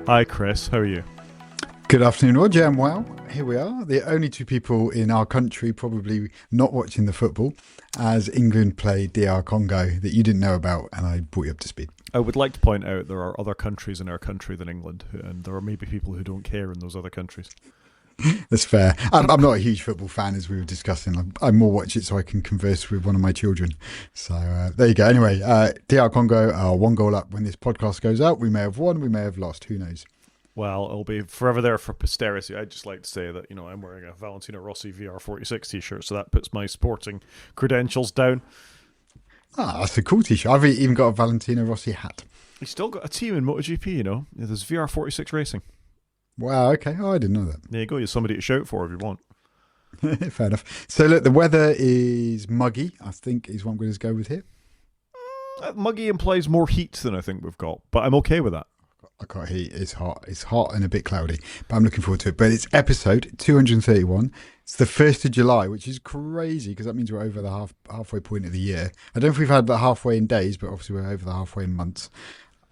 Hi, Chris. How are you? Good afternoon, Roger. I'm well. Here we are, the only two people in our country probably not watching the football as England play DR Congo that you didn't know about, and I brought you up to speed. I would like to point out there are other countries in our country than England, and there are maybe people who don't care in those other countries. That's fair. I'm not a huge football fan, as we were discussing. I more watch it so I can converse with one of my children. So there you go. Anyway, DR Congo are 1 goal up when this podcast goes out. We may have won, we may have lost. Who knows? Well, it'll be forever there for posterity. I'd just like to say that, I'm wearing a Valentino Rossi VR46 t-shirt, so that puts my sporting credentials down. That's a cool t-shirt. I've even got a Valentino Rossi hat. He's still got a team in MotoGP, There's VR46 Racing. Wow, okay. Oh, I didn't know that. There you go. You're somebody to shout for if you want. Fair enough. So look, the weather is muggy, I think is what I'm going to go with here. Muggy implies more heat than I think we've got, but I'm okay with that. I can't heat. It's hot. It's hot and a bit cloudy, but I'm looking forward to it. But it's episode 231. It's the 1st of July, which is crazy because that means we're over the halfway point of the year. I don't know if we've had the halfway in days, but obviously we're over the halfway in months.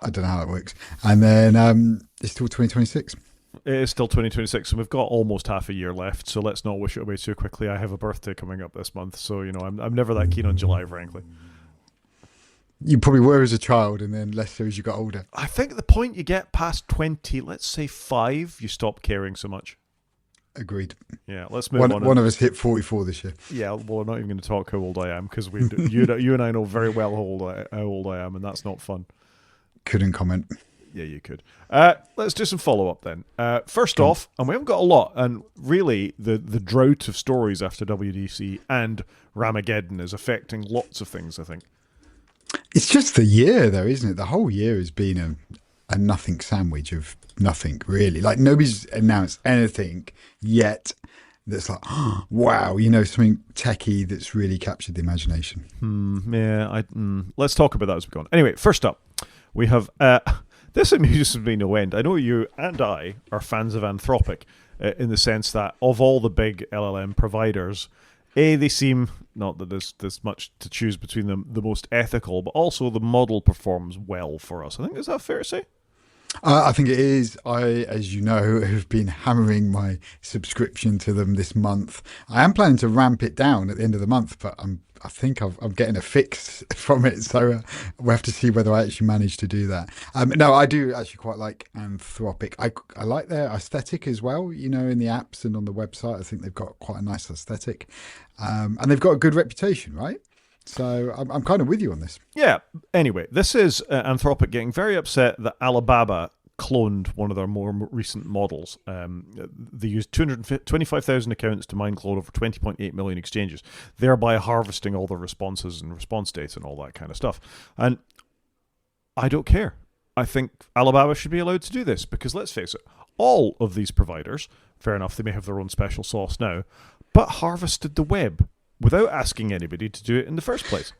I don't know how that works. And then it's still 2026. It is still 2026, and we've got almost half a year left, so let's not wish it away too quickly. I have a birthday coming up this month, so, I'm never that keen on July, frankly. You probably were as a child, and then less so as you got older. I think at the point you get past 20, let's say 5, you stop caring so much. Agreed. Yeah, let's move on. One of us hit 44 this year. Yeah, well, I'm not even going to talk how old I am, because you and I know very well how old I am, and that's not fun. Couldn't comment. Yeah, you could. Let's do some follow-up then. First off, and we haven't got a lot, and really the drought of stories after WDC and Ramageddon is affecting lots of things, I think. It's just the year, though, isn't it? The whole year has been a nothing sandwich of nothing, really. Like, nobody's announced anything yet that's like, oh, wow, something techie that's really captured the imagination. Let's talk about that as we go on. Anyway, first up, we have... This amuses me no end. I know you and I are fans of Anthropic in the sense that of all the big LLM providers, they seem, not that there's much to choose between them, the most ethical, but also the model performs well for us. I think, is that fair to say? I think it is. I, as you know, have been hammering my subscription to them this month. I am planning to ramp it down at the end of the month, but I think I'm getting a fix from it. So we'll have to see whether I actually manage to do that. No, I do actually quite like Anthropic. I like their aesthetic as well, in the apps and on the website. I think they've got quite a nice aesthetic. And they've got a good reputation, right? So I'm kind of with you on this. Yeah. Anyway, this is Anthropic getting very upset that Alibaba cloned one of their more recent models. They used 225,000 accounts to mine clone over 20.8 million exchanges, thereby harvesting all the responses and response data and all that kind of stuff. And I don't care. I think Alibaba should be allowed to do this because, let's face it, all of these providers, fair enough, they may have their own special sauce now, but harvested the web without asking anybody to do it in the first place.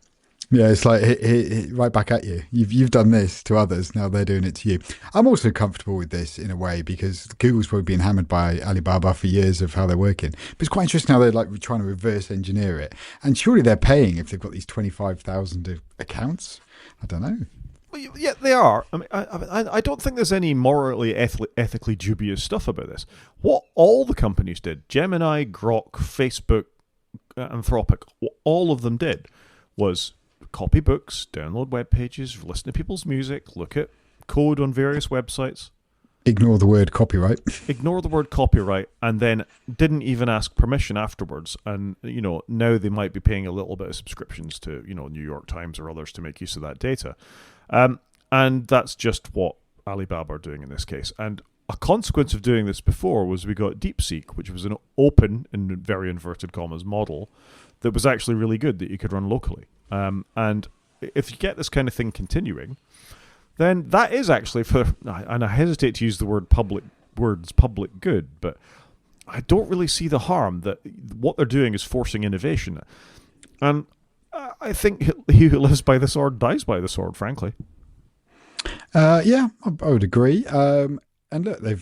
Yeah, it's like hit right back at you. You've done this to others, now they're doing it to you. I'm also comfortable with this in a way because Google's probably been hammered by Alibaba for years of how they're working. But it's quite interesting how they're like trying to reverse engineer it. And surely they're paying if they've got these 25,000 accounts. I don't know. Well, yeah, they are. I mean, I don't think there's any morally, ethically dubious stuff about this. What all the companies did, Gemini, Grok, Facebook, Anthropic, what all of them did was copy books, download web pages, listen to people's music, look at code on various websites. Ignore the word copyright. Ignore the word copyright, and then didn't even ask permission afterwards. And, now they might be paying a little bit of subscriptions to, New York Times or others to make use of that data. And that's just what Alibaba are doing in this case. And a consequence of doing this before was we got DeepSeek, which was an open, in very inverted commas, model that was actually really good that you could run locally. And if you get this kind of thing continuing, then that is actually and I hesitate to use the public good, but I don't really see the harm that what they're doing is forcing innovation. And I think he who lives by the sword dies by the sword, frankly. Yeah, I would agree. And look, they've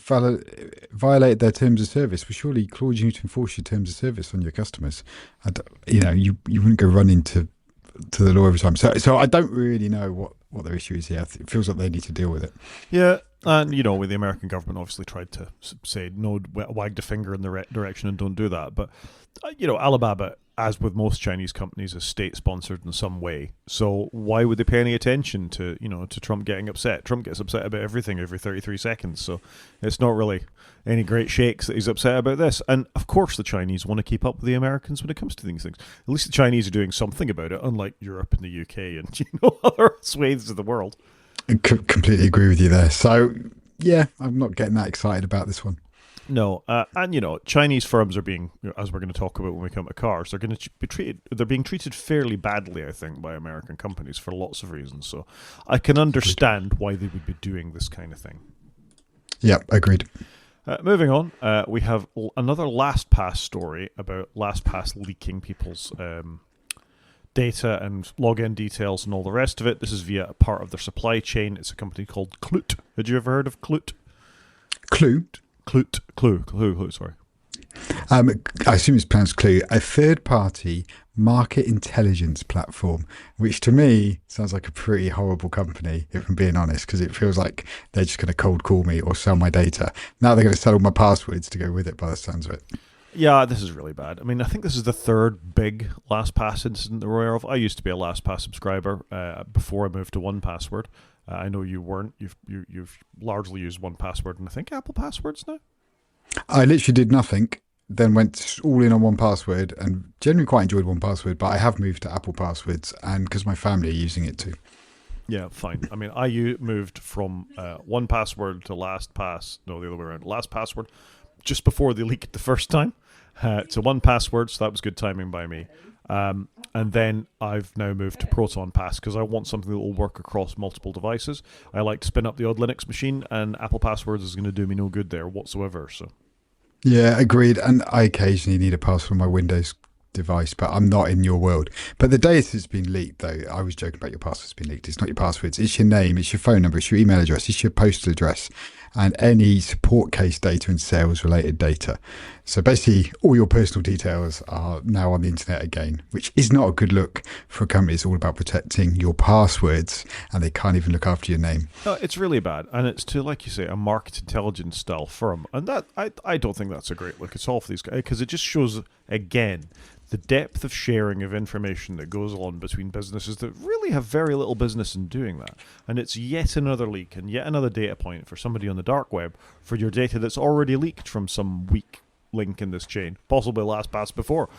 violated their terms of service. Well, surely, Claude, you need to enforce your terms of service on your customers. You wouldn't go running to the law every time. So I don't really know what their issue is here. It feels like they need to deal with it. Yeah, and with the American government obviously tried to say no, wagged a finger in the direction and don't do that. But Alibaba, as with most Chinese companies, is state sponsored in some way. So why would they pay any attention to to Trump getting upset? Trump gets upset about everything every 33 seconds. So it's not really any great shakes that he's upset about this. And of course, the Chinese want to keep up with the Americans when it comes to these things. At least the Chinese are doing something about it, unlike Europe and the UK and other swathes of the world. I completely agree with you there. So yeah, I'm not getting that excited about this one. No, and Chinese firms are being, as we're going to talk about when we come to cars, they're going to be treated. They're being treated fairly badly, I think, by American companies for lots of reasons. So I can understand why they would be doing this kind of thing. Yep, agreed. Moving on, we have another LastPass story about LastPass leaking people's data and login details and all the rest of it. This is via a part of their supply chain. It's a company called Kloot. Had you ever heard of Kloot? Kloot? Kloot, sorry. I assume it's pronounced Clue, a third-party market intelligence platform, which to me sounds like a pretty horrible company, if I'm being honest, because it feels like they're just going to cold call me or sell my data. Now they're going to sell all my passwords to go with it, by the sounds of it. Yeah, this is really bad. I mean, I think this is the third big LastPass incident that we're aware of. I used to be a LastPass subscriber before I moved to 1Password. I know you weren't. You've largely used 1Password, and I think Apple Passwords now. I literally did nothing, then went all in on 1Password, and generally quite enjoyed 1Password. But I have moved to Apple Passwords, and because my family are using it too. Yeah, fine. I mean, I moved from 1Password to LastPass. No, the other way around. LastPassword, just before they leaked the first time, to 1Password. So that was good timing by me. And then I've now moved to ProtonPass because I want something that will work across multiple devices. I like to spin up the odd Linux machine, and Apple Passwords is going to do me no good there whatsoever. So, yeah, agreed. And I occasionally need a password on my Windows device, but I'm not in your world. But the data has been leaked, though. I was joking about your password's been leaked. It's not your passwords. It's your name, it's your phone number, it's your email address, it's your postal address, and any support case data and sales related data. So basically, all your personal details are now on the internet again, which is not a good look for a company. It's all about protecting your passwords, and they can't even look after your name. No, it's really bad, and it's to, like you say, a market intelligence style firm, and that I don't think that's a great look at all for these guys, because it just shows again the depth of sharing of information that goes on between businesses that really have very little business in doing that. And it's yet another leak and yet another data point for somebody on the dark web for your data that's already leaked from some weak link in this chain, possibly LastPass before,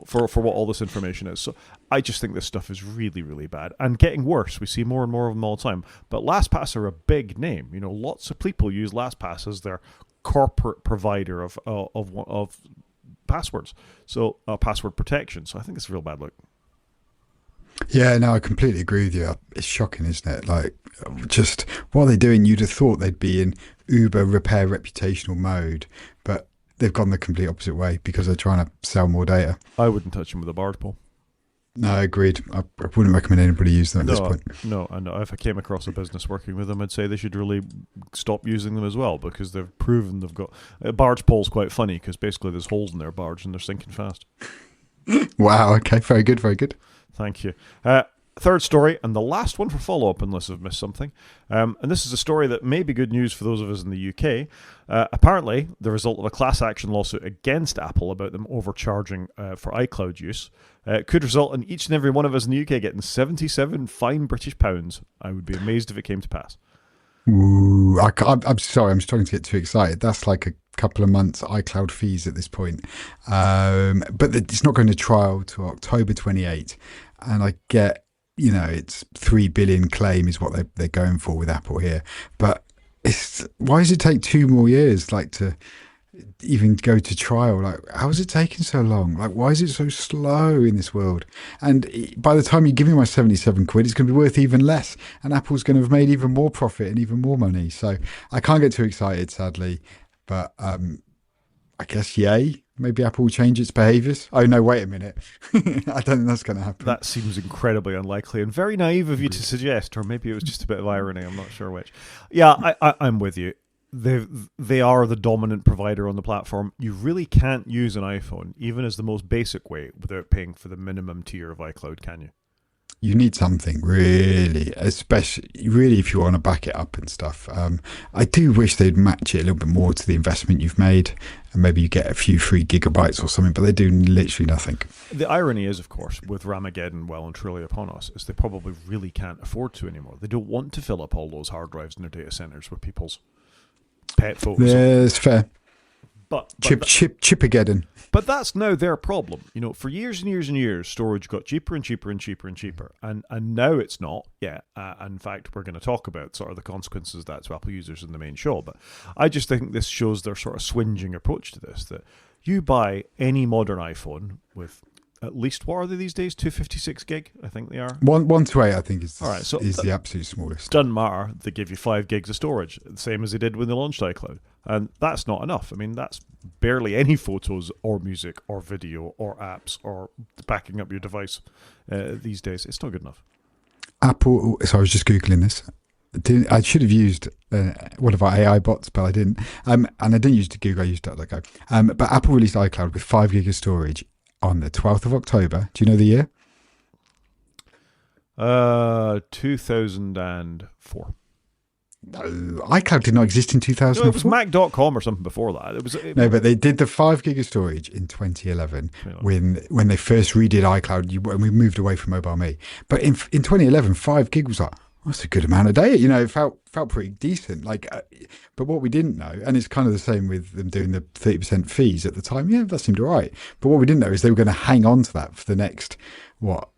for what all this information is. So I just think this stuff is really, really bad and getting worse. We see more and more of them all the time. But LastPass are a big name. Lots of people use LastPass as their corporate provider of passwords, so password protection. So I think it's a real bad look. Yeah, no, I completely agree with you. It's shocking, isn't it? Like, just what are they doing? You'd have thought they'd be in Uber repair reputational mode, but they've gone the complete opposite way because they're trying to sell more data. I wouldn't touch them with a barge pole. No, agreed. I wouldn't recommend anybody use them at this point. No, I know. If I came across a business working with them, I'd say they should really stop using them as well, because they've proven they've got... barge pole's quite funny because basically there's holes in their barge and they're sinking fast. Wow, okay. Very good, very good. Thank you. Third story, and the last one for follow-up, unless I've missed something. And this is a story that may be good news for those of us in the UK. Apparently, the result of a class action lawsuit against Apple about them overcharging for iCloud use could result in each and every one of us in the UK getting 77 fine British pounds. I would be amazed if it came to pass. Ooh, I'm sorry, I'm starting to get too excited. That's like a couple of months iCloud fees at this point. But it's not going to trial to October 28. And I get... it's 3 billion claim is what they're going for with Apple here. But why does it take 2 more years, to even go to trial? Like, how is it taking so long? Like, why is it so slow in this world? And by the time you give me my 77 quid, it's going to be worth even less. And Apple's going to have made even more profit and even more money. So I can't get too excited, sadly. But I guess, yay. Maybe Apple will change its behaviours. Oh, no, wait a minute. I don't think that's going to happen. That seems incredibly unlikely and very naive of you to suggest, or maybe it was just a bit of irony. I'm not sure which. Yeah, I'm with you. They are the dominant provider on the platform. You really can't use an iPhone, even as the most basic way, without paying for the minimum tier of iCloud, can you? You need something really, especially really if you want to back it up and stuff. I do wish they'd match it a little bit more to the investment you've made, and maybe you get a few free gigabytes or something. But they do literally nothing. The irony is, of course, with Ramageddon well and truly upon us, is they probably really can't afford to anymore. They don't want to fill up all those hard drives in their data centers with people's pet photos. It's fair. But Chipageddon. But that's now their problem. For years and years and years, storage got cheaper and cheaper and cheaper and cheaper. And now it's not. Yeah. In fact, we're going to talk about sort of the consequences of that to Apple users in the main show. But I just think this shows their sort of swinging approach to this, that you buy any modern iPhone with at least, what are they these days? 256 gig, I think they are. 1 to 8, I think, is the absolute smallest. Doesn't matter. They give you 5 gigs of storage, the same as they did when they launched iCloud. And that's not enough. I mean, that's barely any photos or music or video or apps or backing up your device these days. It's not good enough. Apple, so I was just Googling this. I should have used one of our AI bots, but I didn't. And I didn't use Google, I used DuckDuckGo. But Apple released iCloud with 5 gig of storage on the 12th of October. Do you know the year? 2004. No, iCloud did not exist in 2004. No, it was Mac.com or something before that. No, but they did the 5 gig of storage in 2011 when they first redid iCloud, when we moved away from MobileMe. But in 2011, 5 gig was like, that's a good amount of data. It felt pretty decent. But what we didn't know, and it's kind of the same with them doing the 30% fees at the time. Yeah, that seemed all right. But what we didn't know is they were going to hang on to that for the next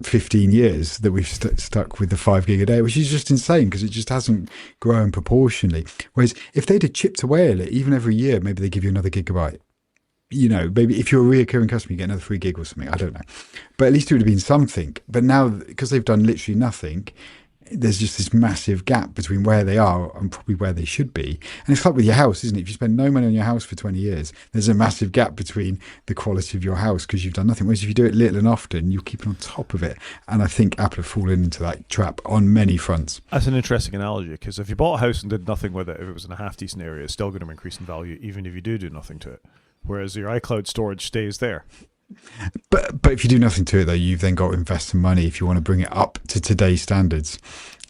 15 years that we've stuck with the 5 gig a day, which is just insane because it just hasn't grown proportionally. Whereas if they'd have chipped away at it, even every year, maybe they give you another gigabyte. Maybe if you're a reoccurring customer, you get another 3 gig or something. I don't know. But at least it would have been something. But now, because they've done literally nothing, there's just this massive gap between where they are and probably where they should be. And it's like with your house, isn't it? If you spend no money on your house for 20 years, there's a massive gap between the quality of your house because you've done nothing. Whereas if you do it little and often, you're keeping on top of it. And I think Apple have fallen into that trap on many fronts. That's an interesting analogy, because if you bought a house and did nothing with it, if it was in a half-decent area, it's still going to increase in value even if you do nothing to it. Whereas your iCloud storage stays there. But if you do nothing to it, though, you've then got to invest some money if you want to bring it up to today's standards.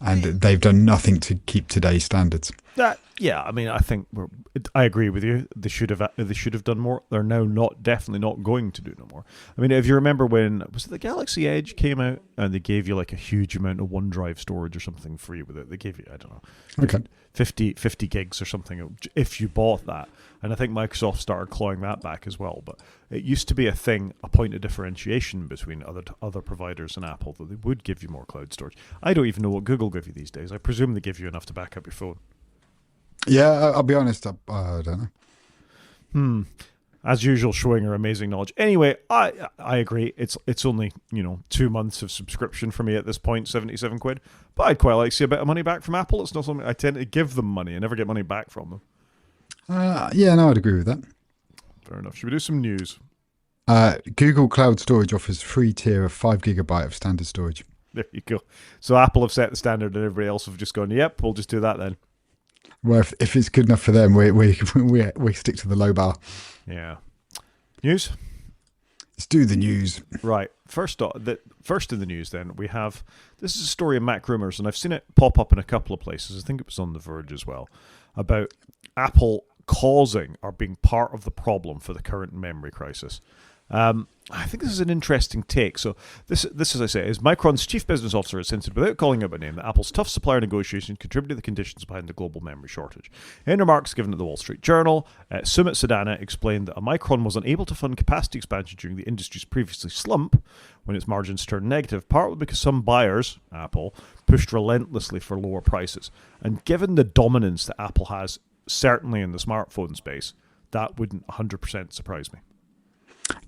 And they've done nothing to keep today's standards. Yeah, I mean, I think I agree with you. They should have done more. They're now definitely not going to do no more. I mean, if you remember when was it the Galaxy Edge came out and they gave you like a huge amount of OneDrive storage or something free with it. They gave you, I don't know, 50 gigs or something if you bought that. And I think Microsoft started clawing that back as well. But it used to be a point of differentiation between other providers and Apple, that they would give you more cloud storage. I don't even know what Google give you these days. I presume they give you enough to back up your phone. Yeah, I'll be honest, I don't know. As usual, showing her amazing knowledge. Anyway, I agree. It's only 2 months of subscription for me at this point, £77. But I'd quite like to see a bit of money back from Apple. It's not something I tend to give them money and never get money back from them. I'd agree with that. Fair enough. Should we do some news? Google Cloud Storage offers free tier of 5 gigabyte of standard storage. There you go. So Apple have set the standard and everybody else have just gone, yep, we'll just do that then. Well, if it's good enough for them, we stick to the low bar. Yeah. News? Let's do the news. Right. First in the news then, we have, this is a story of Mac Rumors, and I've seen it pop up in a couple of places. I think it was on The Verge as well, about Apple causing or being part of the problem for the current memory crisis. I think this is an interesting take. So this, as I say, is Micron's chief business officer has hinted, without calling out by name, that Apple's tough supplier negotiation contributed to the conditions behind the global memory shortage. In remarks given to the Wall Street Journal, Sumit Sadana explained that Micron was unable to fund capacity expansion during the industry's previously slump when its margins turned negative, partly because some buyers, Apple, pushed relentlessly for lower prices. And given the dominance that Apple has, certainly in the smartphone space, that wouldn't 100% surprise me.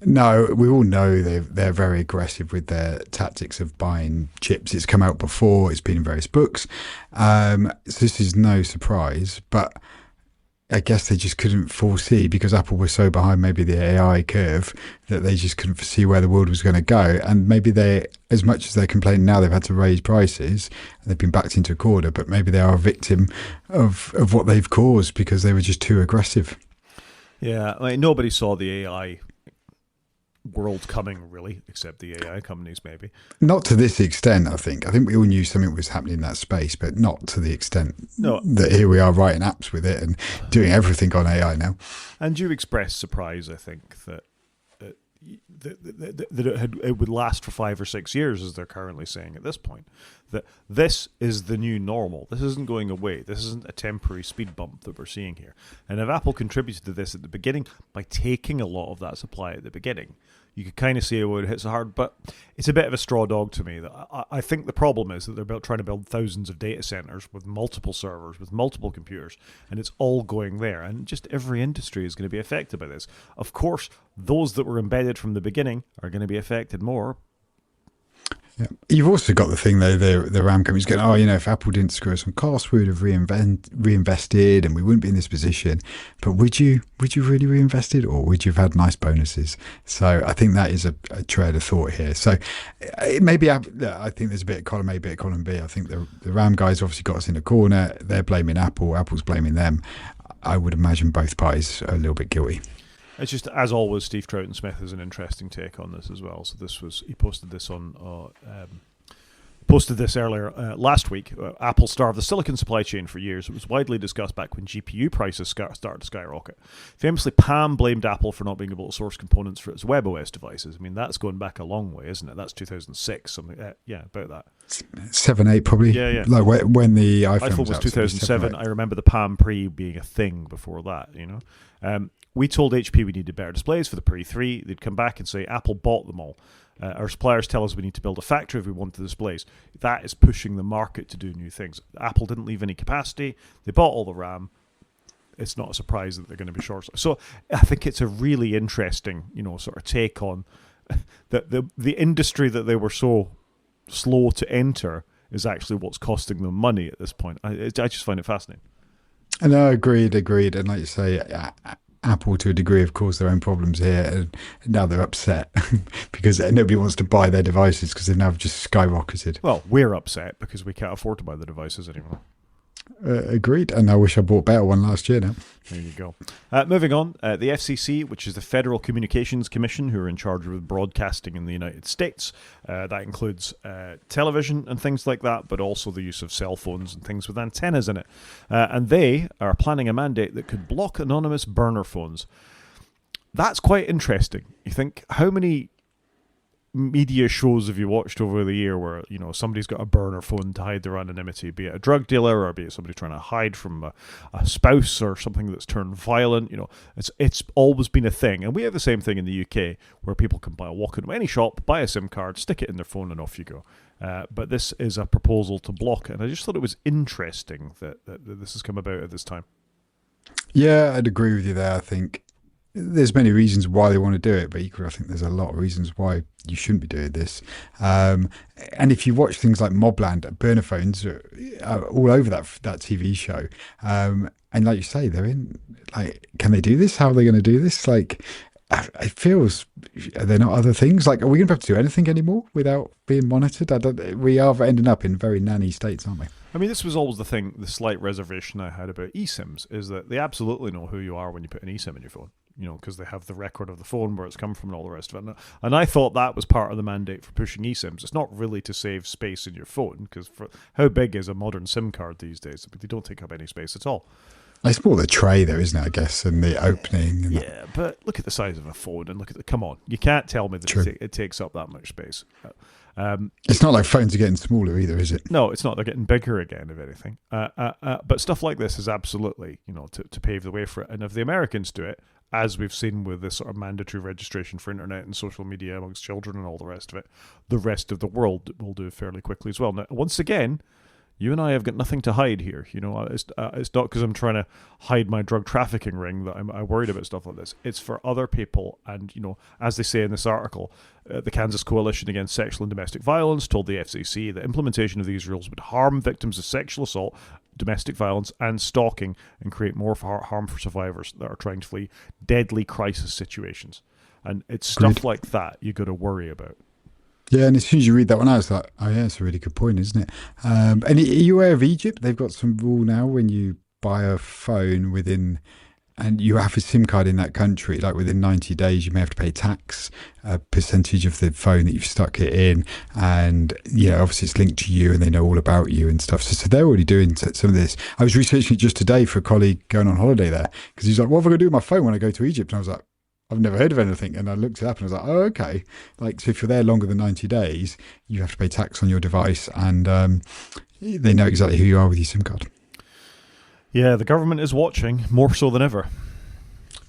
No, we all know they're very aggressive with their tactics of buying chips. It's come out before. It's been in various books. So this is no surprise. But I guess they just couldn't foresee, because Apple was so behind maybe the AI curve, that they just couldn't foresee where the world was going to go. And maybe as much as they're complaining now, they've had to raise prices. They've been backed into a corner. But maybe they are a victim of what they've caused because they were just too aggressive. Yeah, I mean, nobody saw the AI world coming, really, except the AI companies, maybe. Not to this extent, I think. I think we all knew something was happening in that space, but not to the extent No. that here we are writing apps with it and doing everything on AI now. And you expressed surprise, I think, that it would last for 5 or 6 years, as they're currently saying at this point. That this is the new normal. This isn't going away. This isn't a temporary speed bump that we're seeing here. And if Apple contributed to this at the beginning by taking a lot of that supply at the beginning, you could kind of see how it hits hard, but it's a bit of a straw dog to me. I think the problem is that they're trying to build thousands of data centers with multiple servers, with multiple computers, and it's all going there. And just every industry is going to be affected by this. Of course, those that were embedded from the beginning are going to be affected more. Yeah. You've also got the thing though, the RAM companies going, oh, if Apple didn't screw us on costs, we would have reinvested and we wouldn't be in this position. But would you really reinvested, or would you have had nice bonuses? So I think that is a trail of thought here. So maybe I think there's a bit of column A, bit of column B. I think the RAM guys obviously got us in a corner. They're blaming Apple. Apple's blaming them. I would imagine both parties are a little bit guilty. It's just, as always, Steve Troughton-Smith has an interesting take on this as well. So he posted this earlier last week. Apple starved the silicon supply chain for years. It was widely discussed back when GPU prices started to skyrocket. Famously, Palm blamed Apple for not being able to source components for its WebOS devices. I mean, that's going back a long way, isn't it? That's 2006, something. About that. 7, 8 probably. Yeah. Like when the iPhone was 2007. I remember the Palm Pre being a thing before that. We told HP we needed better displays for the Pre 3. They'd come back and say Apple bought them all. Our suppliers tell us we need to build a factory if we want the displays. That is pushing the market to do new things. Apple didn't leave any capacity. They bought all the RAM. It's not a surprise that they're going to be short. So I think it's a really interesting, sort of take on the industry that they were so slow to enter is actually what's costing them money at this point. I just find it fascinating. No, agreed. And like you say, Apple to a degree have caused their own problems here, and now they're upset because nobody wants to buy their devices because they've now just skyrocketed. Well, we're upset because we can't afford to buy the devices anymore. Agreed, and I wish I bought a better one last year now. There you go. Moving on, the FCC, which is the Federal Communications Commission, who are in charge of broadcasting in the United States. That includes television and things like that, but also the use of cell phones and things with antennas in it. And they are planning a mandate that could block anonymous burner phones. That's quite interesting. You think, how many media shows have you watched over the year where somebody's got a burner phone to hide their anonymity, be it a drug dealer or be it somebody trying to hide from a spouse or something that's turned violent? It's always been a thing, and we have the same thing in the UK where people can walk into any shop, buy a SIM card, stick it in their phone, and off you go. But this is a proposal to block it, and I just thought it was interesting that this has come about at this time. Yeah, I'd agree with you there. I think there's many reasons why they want to do it, but equally I think there's a lot of reasons why you shouldn't be doing this. And if you watch things like Mobland, burner phones are all over that TV show. And like you say, they're in, can they do this? How are they going to do this? It feels, are there not other things? Are we going to have to do anything anymore without being monitored? We are ending up in very nanny states, aren't we? I mean, this was always the slight reservation I had about eSIMs, is that they absolutely know who you are when you put an eSIM in your phone, because they have the record of the phone, where it's come from, and all the rest of it. And I thought that was part of the mandate for pushing eSIMs. It's not really to save space in your phone, because how big is a modern SIM card these days? They don't take up any space at all. It's more the tray, though, isn't it, I guess, and the opening. And yeah, but look at the size of a phone, and look at the... Come on, you can't tell me that it takes up that much space. It's not like phones are getting smaller either, is it? No, it's not. They're getting bigger again, if anything. But stuff like this is absolutely, to pave the way for it. And if the Americans do it, as we've seen with this sort of mandatory registration for internet and social media amongst children and all the rest of it, the rest of the world will do it fairly quickly as well. Now, once again, you and I have got nothing to hide here. It's not because I'm trying to hide my drug trafficking ring that I'm worried about stuff like this. It's for other people. And, as they say in this article, the Kansas Coalition Against Sexual and Domestic Violence told the FCC that implementation of these rules would harm victims of sexual assault, domestic violence, and stalking, and create more harm for survivors that are trying to flee deadly crisis situations. And it's stuff like that you got to worry about. Yeah, and as soon as you read that one out, it's like, oh yeah, it's a really good point, isn't it? And are you aware of Egypt? They've got some rule now when you buy a phone within and you have a SIM card in that country, like within 90 days, you may have to pay tax, a percentage of the phone that you've stuck it in. And, obviously it's linked to you and they know all about you and stuff. So they're already doing some of this. I was researching it just today for a colleague going on holiday there because he's like, what have I got to do with my phone when I go to Egypt? And I was like, I've never heard of anything. And I looked it up and I was like, oh, okay. Like, so if you're there longer than 90 days, you have to pay tax on your device and they know exactly who you are with your SIM card. Yeah, the government is watching more so than ever.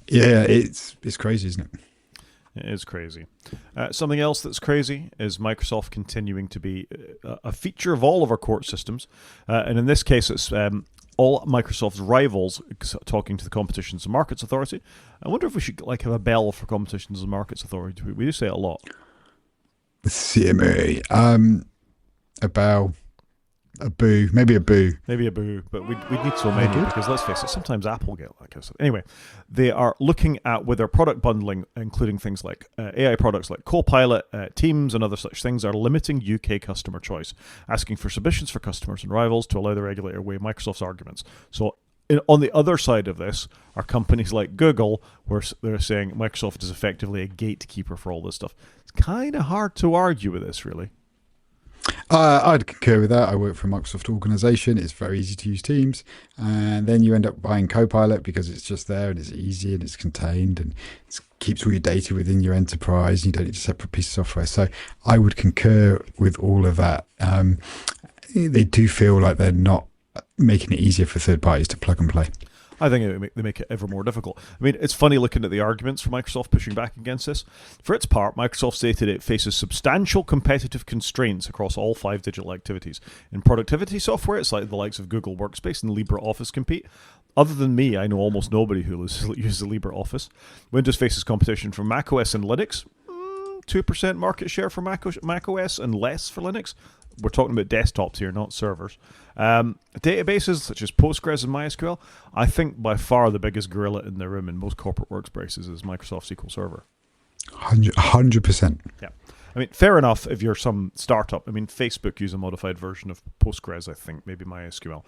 Yeah, it's crazy, isn't it? It is crazy. Something else that's crazy is Microsoft continuing to be a feature of all of our court systems. And in this case, it's all Microsoft's rivals talking to the Competitions and Markets Authority. I wonder if we should have a bell for Competitions and Markets Authority. We do say it a lot. The CMA. A bell. A boo, maybe a boo. Maybe a boo, but we need so many because let's face it, sometimes Apple get like us. Anyway, they are looking at with their product bundling, including things like AI products like Copilot, Teams, and other such things, are limiting UK customer choice, asking for submissions for customers and rivals to allow the regulator to weigh Microsoft's arguments. So on the other side of this are companies like Google, where they're saying Microsoft is effectively a gatekeeper for all this stuff. It's kind of hard to argue with this, really. I'd concur with that. I work for a Microsoft organization. It's very easy to use Teams. And then you end up buying Copilot because it's just there and it's easy and it's contained and it keeps all your data within your enterprise. You don't need a separate piece of software. So I would concur with all of that. They do feel like they're not making it easier for third parties to plug and play. I think they make it ever more difficult. I mean, it's funny looking at the arguments for Microsoft pushing back against this. For its part, Microsoft stated it faces substantial competitive constraints across all 5 digital activities. In productivity software, it's like the likes of Google Workspace and LibreOffice compete. Other than me, I know almost nobody who uses LibreOffice. Windows faces competition from macOS and Linux. 2% market share for macOS and less for Linux. We're talking about desktops here, not servers. Databases such as Postgres and MySQL, I think by far the biggest gorilla in the room in most corporate workspaces is Microsoft SQL Server. 100%. Yeah. I mean, fair enough if you're some startup. I mean, Facebook use a modified version of Postgres, I think, maybe MySQL.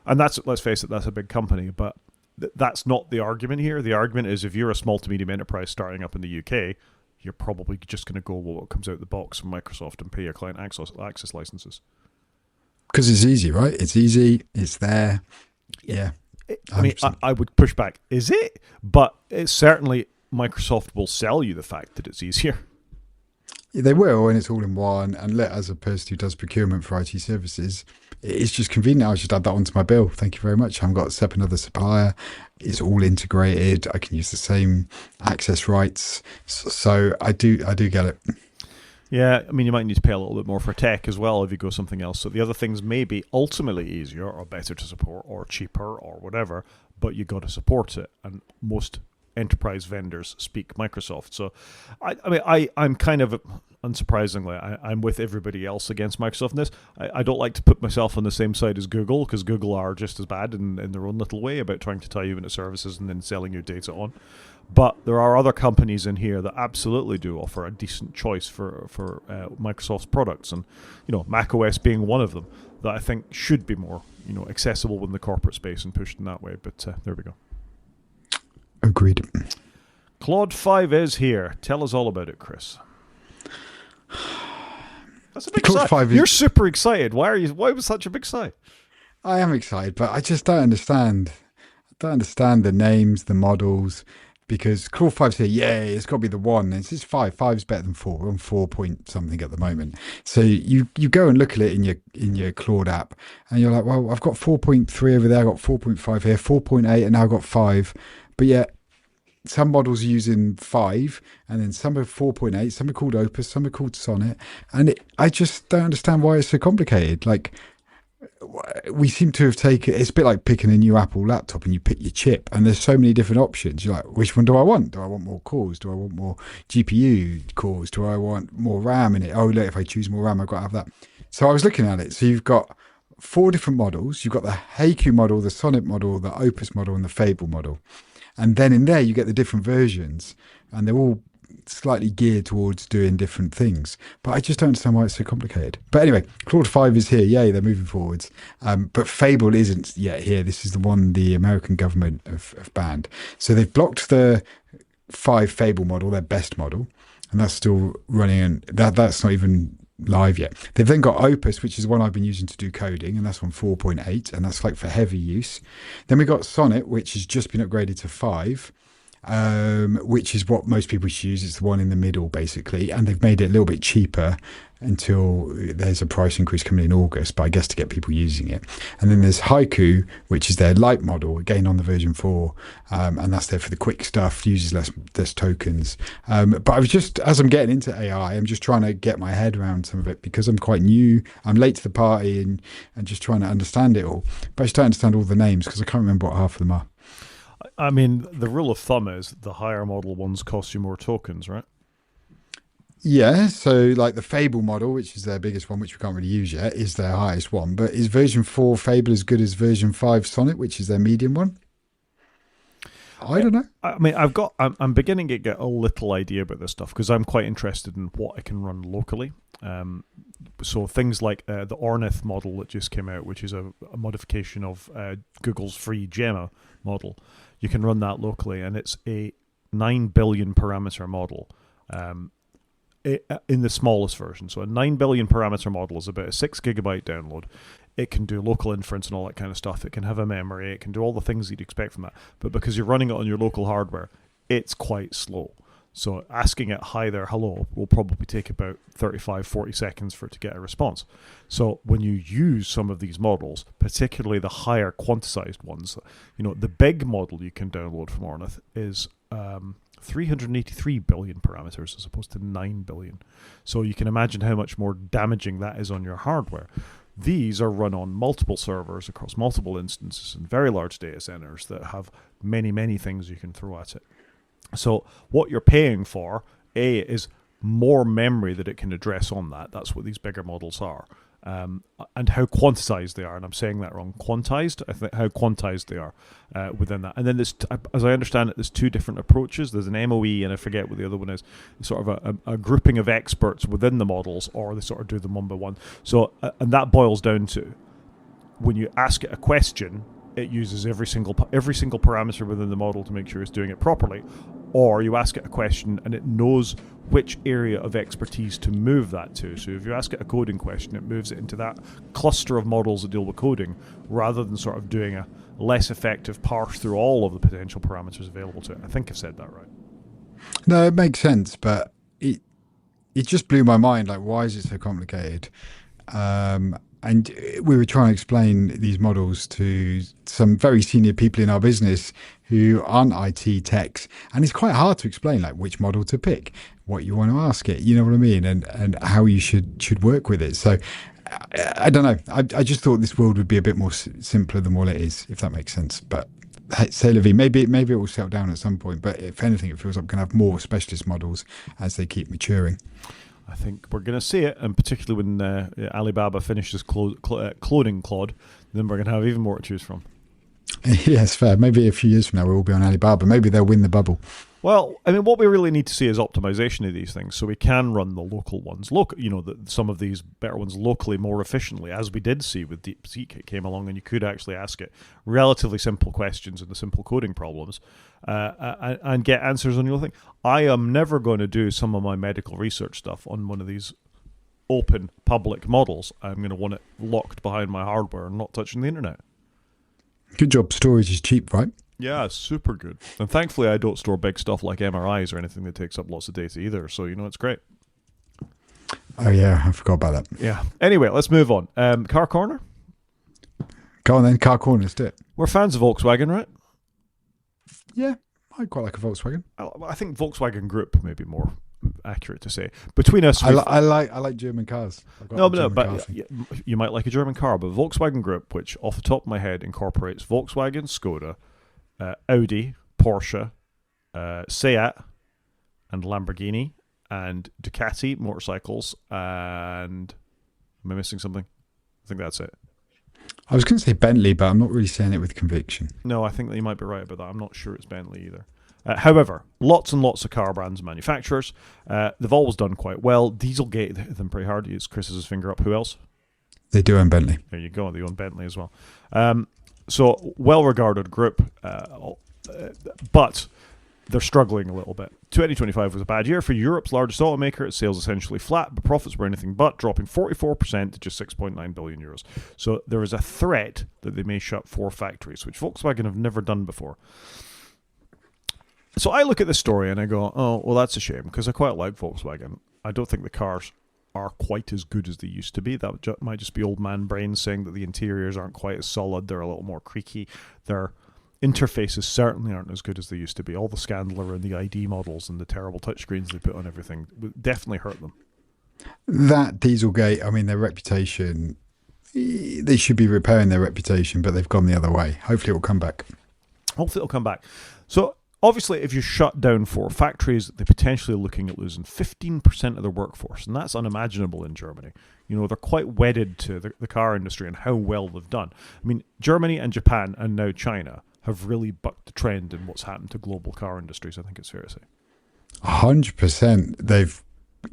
And that's, let's face it, that's a big company. But that's not the argument here. The argument is if you're a small to medium enterprise starting up in the UK, you're probably just going to go with what comes out the box from Microsoft and pay your client access licenses. Because it's easy, right? It's easy. It's there. Yeah. I mean, I would push back. Is it? But it's certainly Microsoft will sell you the fact that it's easier. Yeah, they will, and it's all in one. And as a person who does procurement for IT services, it's just convenient. I just add that onto my bill. Thank you very much. I haven't got to set up another supplier. It's all integrated. I can use the same access rights. So I do get it. Yeah, I mean, you might need to pay a little bit more for tech as well if you go something else. So the other things may be ultimately easier or better to support or cheaper or whatever, but you got to support it. And most enterprise vendors speak Microsoft. So, I'm kind of, unsurprisingly, I'm with everybody else against Microsoft in this. I don't like to put myself on the same side as Google because Google are just as bad in their own little way about trying to tie you into services and then selling your data on. But there are other companies in here that absolutely do offer a decent choice for Microsoft's products, and macOS being one of them that I think should be more accessible in the corporate space and pushed in that way. But there we go. Agreed. Claude 5 is here. Tell us all about it, Chris. That's a big Claude 5 You're super excited. Why was such a big sigh? I am excited, but I just don't understand. I don't understand the names, the models. Because Claude 5's here, yay, it's got to be the one. It's just 5. 5's better than 4. We're on 4 point something at the moment. So you go and look at it in your Claude app, and you're like, well, I've got 4.3 over there, I've got 4.5 here, 4.8, and now I've got 5. But yet, some models are using 5, and then some are 4.8, some are called Opus, some are called Sonnet. And I just don't understand why it's so complicated. Like, we seem to have taken, it's a bit like picking a new Apple laptop and you pick your chip and there's so many different options. You're like, which one do I want? Do I want more cores? Do I want more GPU cores? Do I want more RAM in it? Oh, look, if I choose more RAM, I've got to have that. So I was looking at it. So you've got 4 different models. You've got the Heikyu model, the Sonnet model, the Opus model, and the Fable model. And then in there, you get the different versions, and they're all slightly geared towards doing different things. But I just don't understand why it's so complicated. But anyway, Claude 5 is here. Yay, they're moving forwards. But Fable isn't yet here. This is the one the American government have banned. So they've blocked the 5 Fable model, their best model, and that's still running. And that's not even live yet. They've then got Opus, which is one I've been using to do coding, and that's on 4.8, and that's like for heavy use. Then we got Sonnet, which has just been upgraded to 5, which is what most people should use. It's the one in the middle, basically, and they've made it a little bit cheaper until there's a price increase coming in August, but I guess to get people using it. And then there's Haiku, which is their light model, again on the version 4, and that's there for the quick stuff, uses less tokens. But I was just, as I'm getting into AI, I'm just trying to get my head around some of it because I'm quite new. I'm late to the party and just trying to understand it all. But I just don't understand all the names because I can't remember what half of them are. I mean, the rule of thumb is the higher model ones cost you more tokens, right? Yeah, so like the Fable model, which is their biggest one, which we can't really use yet, is their highest one. But is version 4 Fable as good as version 5 Sonnet, which is their medium one? I don't know. I mean, I'm beginning to get a little idea about this stuff because I'm quite interested in what I can run locally. So things like the Ornith model that just came out, which is a modification of Google's free Gemma model. You can run that locally, and it's a 9 billion parameter model. In the smallest version. So a 9 billion parameter model is about a 6 gigabyte download. It can do local inference and all that kind of stuff. It can have a memory. It can do all the things you'd expect from that. But because you're running it on your local hardware, it's quite slow. So asking it, hi there, hello, will probably take about 35, 40 seconds for it to get a response. So when you use some of these models, particularly the higher quantized ones, the big model you can download from Ornith is 383 billion parameters as opposed to 9 billion. So you can imagine how much more damaging that is on your hardware. These are run on multiple servers across multiple instances and very large data centers that have many, many things you can throw at it. So what you're paying for, is more memory that it can address on that. That's what these bigger models are. And how quantized they are, and I'm saying that wrong. Quantized, I think how quantized they are within that. And then there's, as I understand it, there's 2 different approaches. There's an MOE, and I forget what the other one is. It's sort of a grouping of experts within the models, or they sort of do them one by one. So, and that boils down to when you ask it a question, it uses every single parameter within the model to make sure it's doing it properly. Or you ask it a question and it knows which area of expertise to move that to. So if you ask it a coding question, it moves it into that cluster of models that deal with coding, rather than sort of doing a less effective parse through all of the potential parameters available to it. I think I've said that right. No, it makes sense, but it just blew my mind. Like, why is it so complicated? And we were trying to explain these models to some very senior people in our business who aren't IT techs. And it's quite hard to explain, like, which model to pick, what you want to ask it, you know what I mean? And how you should work with it. So I don't know. I just thought this world would be a bit more simpler than what it is, if that makes sense. But say la vie, maybe it will settle down at some point. But if anything, it feels like we're going to have more specialist models as they keep maturing. I think we're going to see it, and particularly when Alibaba finishes cloning Claude, then we're going to have even more to choose from. Yes, fair. Maybe a few years from now we'll be on Alibaba. Maybe they'll win the bubble. Well, I mean, what we really need to see is optimization of these things, so we can run the local ones, some of these better ones locally more efficiently, as we did see with DeepSeek. It came along, and you could actually ask it relatively simple questions and the simple coding problems, and get answers on your thing. I am never going to do some of my medical research stuff on one of these open public models. I'm going to want it locked behind my hardware and not touching the internet. Good job. Storage is cheap, right? Yeah, super good. And thankfully, I don't store big stuff like MRIs or anything that takes up lots of data either. So, it's great. Oh, yeah. I forgot about that. Yeah. Anyway, let's move on. Car Corner? Go on then. Car Corner, let's do it. We're fans of Volkswagen, right? Yeah. I quite like a Volkswagen. I think Volkswagen Group may be more accurate to say. Between us, I like German cars. You might like a German car, but Volkswagen Group, which off the top of my head incorporates Volkswagen, Skoda, Audi, Porsche, Seat, and Lamborghini, and Ducati motorcycles, and am I missing something? I think that's it. I was going to say Bentley, but I'm not really saying it with conviction. No, I think that you might be right about that. I'm not sure it's Bentley either. However, lots and lots of car brands and manufacturers. They've always done quite well. Dieselgate hit them pretty hard. Use Chris's finger up. Who else? They do own Bentley. There you go. They own Bentley as well. So well-regarded group, but they're struggling a little bit. 2025 was a bad year for Europe's largest automaker. Its sales essentially flat, but profits were anything but, dropping 44% to just 6.9 billion euros. So there is a threat that they may shut 4 factories, which Volkswagen have never done before. So I look at this story and I go, oh, well, that's a shame, because I quite like Volkswagen. I don't think the cars are quite as good as they used to be. That might just be old man brain saying that the interiors aren't quite as solid. They're a little more creaky. Their interfaces certainly aren't as good as they used to be. All the scandal around the ID models and the terrible touchscreens they put on everything definitely hurt them. That Dieselgate, I mean, their reputation, they should be repairing their reputation, but they've gone the other way. Hopefully it will come back. Hopefully it'll come back. So obviously, if you shut down 4 factories, they're potentially looking at losing 15% of their workforce, and that's unimaginable in Germany. You know, they're quite wedded to the car industry and how well they've done. I mean, Germany and Japan and now China have really bucked the trend in what's happened to global car industries, I think it's fair to say. 100%. They've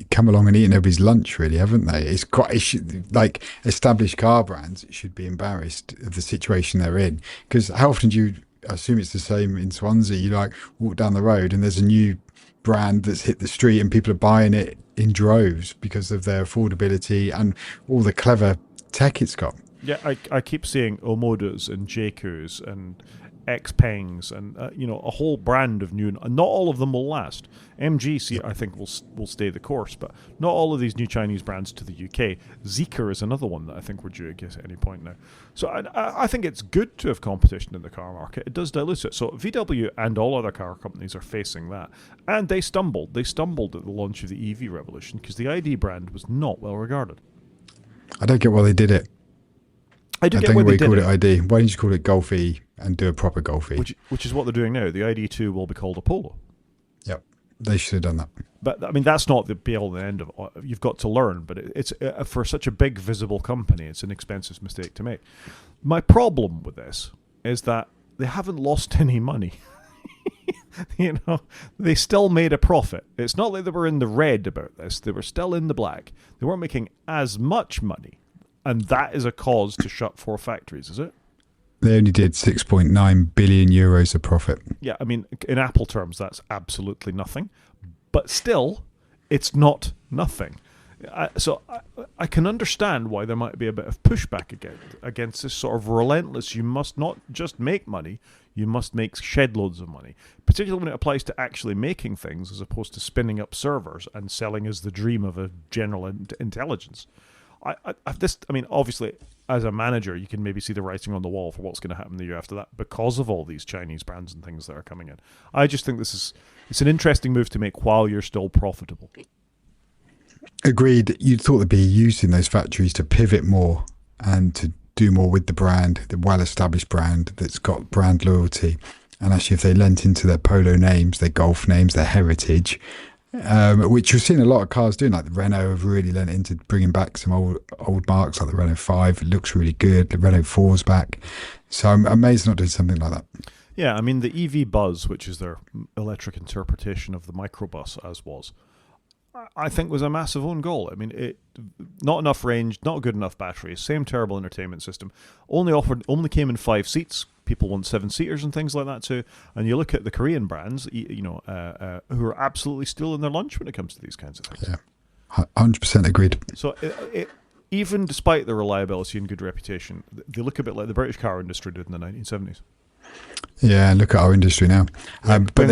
come along and eaten everybody's lunch, really, haven't they? It's quite like established car brands should be embarrassed of the situation they're in, because how often do you, I assume it's the same in Swansea, you like walk down the road and there's a new brand that's hit the street and people are buying it in droves because of their affordability and all the clever tech it's got. Yeah, I keep seeing Omodas and Jaycoos and Xpengs and a whole brand of new. Not all of them will last. MG, I think, will stay the course, but not all of these new Chinese brands to the UK. Zeekr is another one that I think we're due at any point now. So I think it's good to have competition in the car market. It does dilute it. So VW and all other car companies are facing that, and they stumbled. They stumbled at the launch of the EV revolution because the ID brand was not well regarded. I don't get why they did it. I don't get why you called it ID. Why didn't you call it Golf E and do a proper Golf E? Which is what they're doing now. The ID2 will be called a Polo. Yep, they should have done that. But I mean, that's not the be-all and end of it. You've got to learn. But it's for such a big, visible company, it's an expensive mistake to make. My problem with this is that they haven't lost any money. They still made a profit. It's not like they were in the red about this. They were still in the black. They weren't making as much money. And that is a cause to shut 4 factories, is it? They only did 6.9 billion euros of profit. Yeah, I mean, in Apple terms, that's absolutely nothing. But still, it's not nothing. So I can understand why there might be a bit of pushback against this sort of relentless, you must not just make money, you must make shed loads of money. Particularly when it applies to actually making things as opposed to spinning up servers and selling as the dream of a general intelligence. I mean, obviously, as a manager, you can maybe see the writing on the wall for what's going to happen the year after that because of all these Chinese brands and things that are coming in. I just think it's an interesting move to make while you're still profitable. Agreed. You'd thought they'd be using those factories to pivot more and to do more with the brand, the well-established brand that's got brand loyalty. And actually, if they lent into their Polo names, their Golf names, their heritage, which we've seen a lot of cars doing, like the Renault have really lent into bringing back some old marks, like the Renault 5. It looks really good. The Renault 4's back. So I'm amazed not doing something like that. Yeah, I mean, the EV Buzz, which is their electric interpretation of the microbus, I think was a massive own goal. I mean, not enough range, not good enough batteries, same terrible entertainment system. Only came in 5 seats. People want 7-seaters and things like that too. And you look at the Korean brands, who are absolutely stealing their lunch when it comes to these kinds of things. Yeah, 100% agreed. So even despite their reliability and good reputation, they look a bit like the British car industry did in the 1970s. Yeah, look at our industry now. But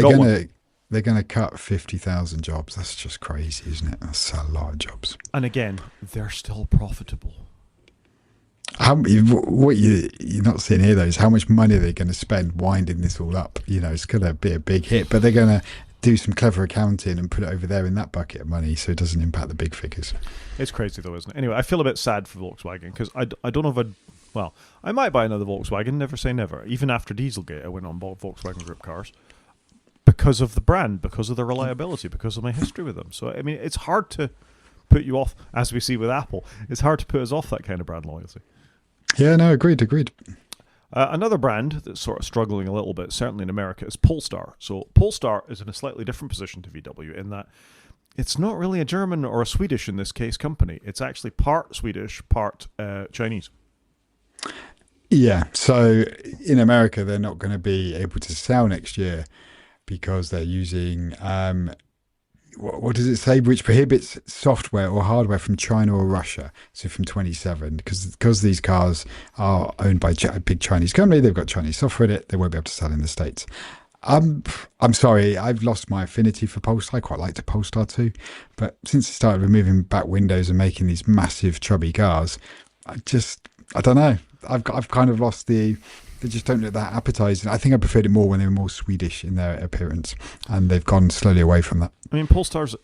they're going to cut 50,000 jobs. That's just crazy, isn't it? That's a lot of jobs. And again, they're still profitable. What you're not seeing here, though, is how much money they're going to spend winding this all up. It's going to be a big hit, but they're going to do some clever accounting and put it over there in that bucket of money so it doesn't impact the big figures. It's crazy, though, isn't it? Anyway, I feel a bit sad for Volkswagen because I don't know if I might buy another Volkswagen, never say never. Even after Dieselgate, I went on and bought Volkswagen Group cars because of the brand, because of the reliability, because of my history with them. So, I mean, it's hard to put you off, as we see with Apple. It's hard to put us off that kind of brand loyalty. Yeah, no, agreed. Another brand that's sort of struggling a little bit, certainly in America, is Polestar. So Polestar is in a slightly different position to VW in that it's not really a German or a Swedish, in this case, company. It's actually part Swedish, part Chinese. Yeah. So in America, they're not going to be able to sell next year because they're using what does it say? Which prohibits software or hardware from China or Russia. So from 27, because these cars are owned by a big Chinese company, they've got Chinese software in it. They won't be able to sell in the States. I'm sorry, I've lost my affinity for Polestar. I quite liked a Polestar too, but since they started removing back windows and making these massive chubby cars, I don't know. I've kind of lost the. They just don't look that appetizing. I think I preferred it more when they were more Swedish in their appearance, and they've gone slowly away from that. I mean, Polestars,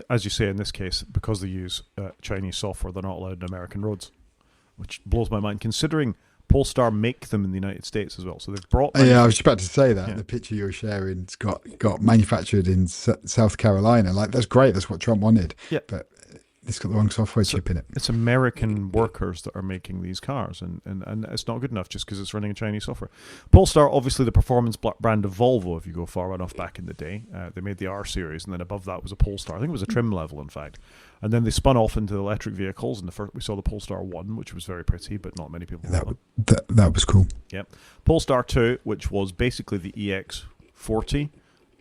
as you say in this case, because they use Chinese software, they're not allowed on American roads, which blows my mind, considering Polestar make them in the United States as well. So they've brought... Yeah, I was just about to say that. Yeah. The picture you're sharing's got manufactured in South Carolina. Like, that's great. That's what Trump wanted. Yeah. But it's got the wrong software chip in it. It's American workers that are making these cars, and it's not good enough just because it's running Chinese software. Polestar, obviously the performance brand of Volvo, if you go far enough back in the day. They made the R series, and then above that was a Polestar. I think it was a trim level, in fact. And then they spun off into electric vehicles, and we saw the Polestar 1, which was very pretty, but not many people that was cool. Yep. Polestar 2, which was basically the EX40,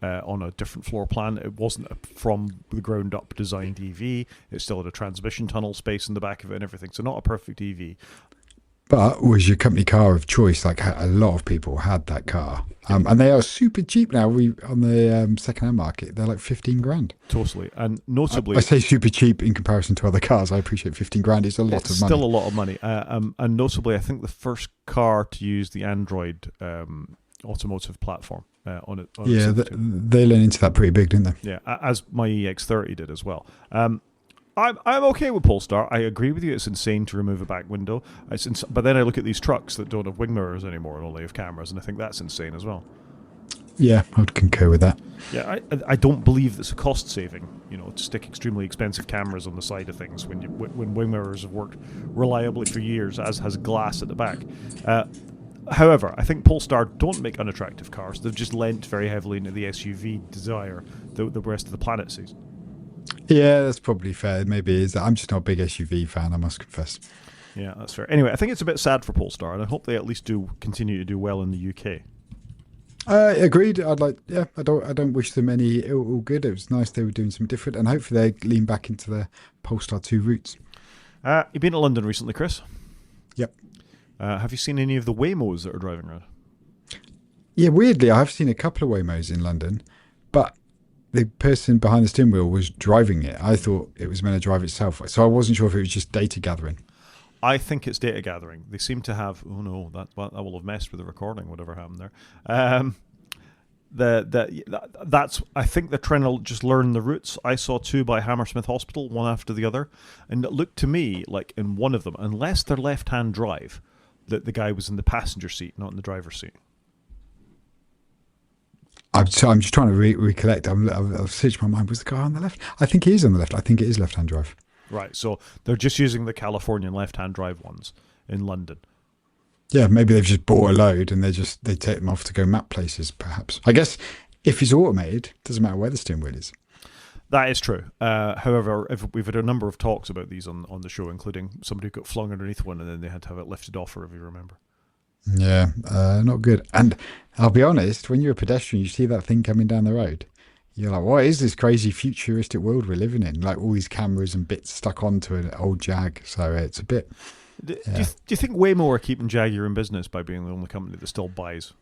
on a different floor plan. It wasn't a from the ground up designed EV. It still had a transmission tunnel space in the back of it and everything. So not a perfect EV. But was your company car of choice. Like, a lot of people had that car. And they are super cheap now on the second-hand market. They're like 15 grand. Totally. And notably... I say super cheap in comparison to other cars. I appreciate 15 grand is a lot of money. It's still a lot of money. And notably, I think the first car to use the Android automotive platform on it. They learned into that pretty big, didn't they? Yeah, as my EX30 did as well. I'm okay with Polestar. I agree with you. It's insane to remove a back window. But then I look at these trucks that don't have wing mirrors anymore and only have cameras, and I think that's insane as well. Yeah, I would concur with that. Yeah, I don't believe it's a cost saving, to stick extremely expensive cameras on the side of things when wing mirrors have worked reliably for years, as has glass at the back. However, I think Polestar don't make unattractive cars. They've just lent very heavily into the SUV desire that the rest of the planet sees. Yeah, that's probably fair. Maybe it is. I'm just not a big SUV fan, I must confess. Yeah, that's fair. Anyway, I think it's a bit sad for Polestar, and I hope they at least continue to do well in the UK. Agreed. I don't wish them any ill good. It was nice they were doing something different, and hopefully they lean back into their Polestar 2 roots. You've been to London recently, Chris? Yep. Have you seen any of the Waymos that are driving around? Yeah, weirdly, I have seen a couple of Waymos in London, but the person behind the steering wheel was driving it. I thought it was meant to drive itself, so I wasn't sure if it was just data gathering. I think it's data gathering. They seem to have... Oh no, that will have messed with the recording, whatever happened there. That's. I think they're trying to just learn the routes. I saw two by Hammersmith Hospital, one after the other, and it looked to me like in one of them, unless they're left-hand drive, that the guy was in the passenger seat, not in the driver's seat. I'm just trying to recollect. I've searched my mind. Was the car on the left? I think he is on the left. I think it is left-hand drive. Right, so they're just using the Californian left-hand drive ones in London. Yeah, maybe they've just bought a load and they take them off to go map places, perhaps. I guess if it's automated, it doesn't matter where the steering wheel is. That is true. However, we've had a number of talks about these on the show, including somebody who got flung underneath one and then they had to have it lifted off her, if you remember. Yeah, not good. And I'll be honest, when you're a pedestrian, you see that thing coming down the road. You're like, what is this crazy futuristic world we're living in? Like all these cameras and bits stuck onto an old Jag. So it's a bit... Do you think Waymo are keeping Jaguar in business by being the only company that still buys?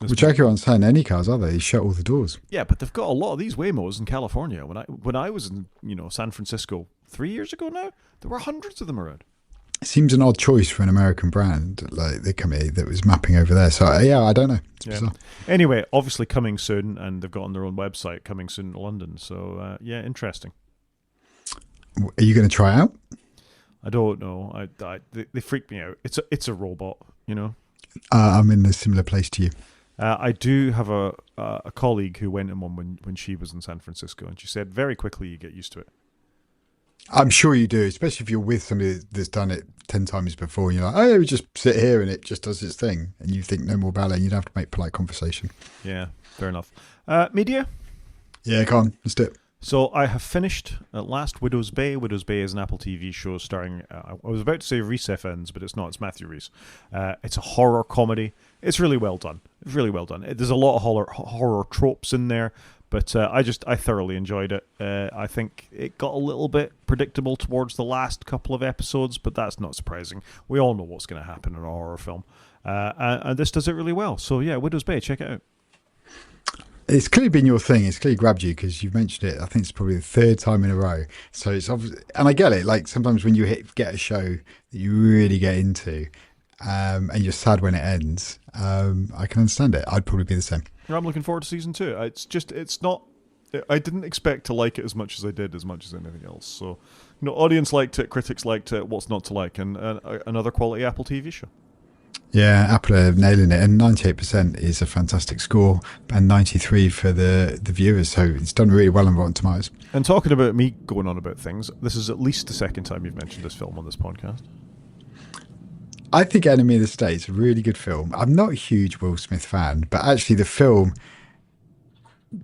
Well, Jaguar aren't selling any cars, are they? They shut all the doors. Yeah, but they've got a lot of these Waymos in California. When I was in San Francisco 3 years ago now, there were hundreds of them around. It seems an odd choice for an American brand like the company that was mapping over there. So yeah, I don't know. It's bizarre. Anyway, obviously coming soon, and they've got on their own website coming soon to London. So yeah, interesting. Are you going to try out? I don't know. They freak me out. It's a robot, I'm in a similar place to you. I do have a colleague who went in one when she was in San Francisco, and she said very quickly you get used to it. I'm sure you do, especially if you're with somebody that's done it 10 times before. And you're like, oh, we just sit here and it just does its thing. And you think no more about it. And you'd have to make polite conversation. Yeah, fair enough. Media? Yeah, come on, let's do it. So I have finished at last Widow's Bay. Widow's Bay is an Apple TV show starring, I was about to say Rhys Ifans, but it's not, it's Matthew Rhys. It's a horror comedy. It's really well done. It's really well done. There's a lot of horror tropes in there, but I thoroughly enjoyed it. I think it got a little bit predictable towards the last couple of episodes, but that's not surprising. We all know what's going to happen in a horror film. And this does it really well. So yeah, Widow's Bay, check it out. It's clearly been your thing. It's clearly grabbed you because you've mentioned it. I think it's probably the third time in a row. So it's obvious, and I get it. Like sometimes when you get a show that you really get into, and you're sad when it ends, I can understand it. I'd probably be the same. I'm looking forward to season 2. It's not. I didn't expect to like it as much as I did, as much as anything else. So, audience liked it, critics liked it. What's not to like? And another quality Apple TV show. Yeah, Apple are nailing it, and 98% is a fantastic score, and 93% for the viewers. So it's done really well on Rotten Tomatoes. And talking about me going on about things, this is at least the second time you've mentioned this film on this podcast. I think Enemy of the State is a really good film. I'm not a huge Will Smith fan, but actually the film,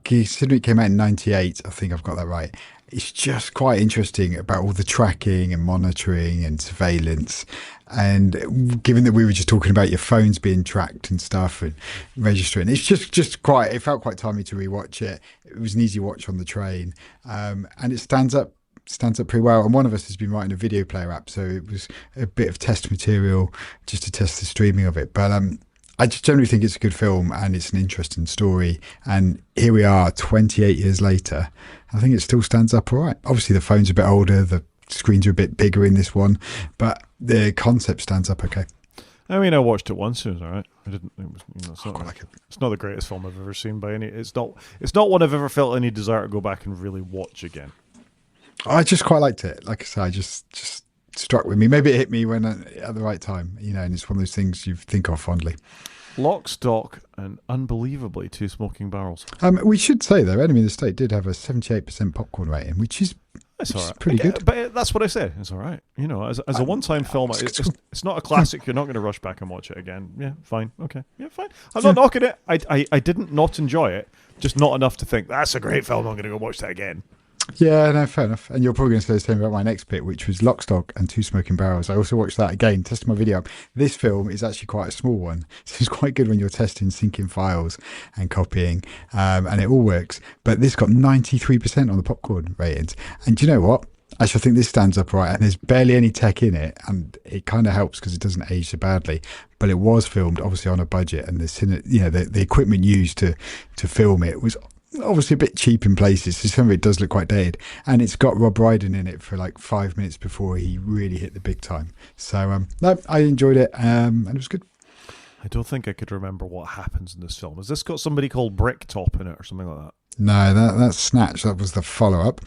considering it came out in 98, I think I've got that right. It's just quite interesting about all the tracking and monitoring and surveillance. And given that we were just talking about your phones being tracked and stuff and registering, it's just quite, it felt quite timely to rewatch it. It was an easy watch on the train. And it stands up pretty well. And one of us has been writing a video player app, so it was a bit of test material just to test the streaming of it. But I just generally think it's a good film and it's an interesting story. And here we are 28 years later. I think it still stands up all right. Obviously, the phone's a bit older. The screens are a bit bigger in this one, but the concept stands up okay. I mean, I watched it once. It was all right. I didn't. It was, it's not the greatest film I've ever seen by any. It's not one I've ever felt any desire to go back and really watch again. I just quite liked it. Like I say, I just struck with me. Maybe it hit me when at the right time, and it's one of those things you think of fondly. Lock, Stock, and unbelievably Two Smoking Barrels. We should say though, Enemy of the State did have a 78% popcorn rating, which is pretty good. But that's what I said. It's all right. As a one-time film, it's not a classic. You're not going to rush back and watch it again. Yeah, fine. Okay. Yeah, fine. I'm not knocking it. I didn't not enjoy it. Just not enough to think that's a great film. I'm going to go watch that again. Yeah, no, fair enough. And you're probably going to say the same about my next bit, which was Lock, Stock and Two Smoking Barrels. I also watched that again, tested my video up. This film is actually quite a small one, so it's quite good when you're testing, syncing files and copying, and it all works. But this got 93% on the popcorn ratings. And do you know what? Actually, I think this stands up right, and there's barely any tech in it, and it kind of helps because it doesn't age so badly. But it was filmed obviously on a budget, and the equipment used to film it was obviously a bit cheap in places, so some of it does look quite dated, and it's got Rob Brydon in it for like 5 minutes before he really hit the big time. So no, I enjoyed it, and it was good. I don't think I could remember what happens in this film. Has this got somebody called Bricktop in it or something like that? No, that's Snatch. That was the follow-up.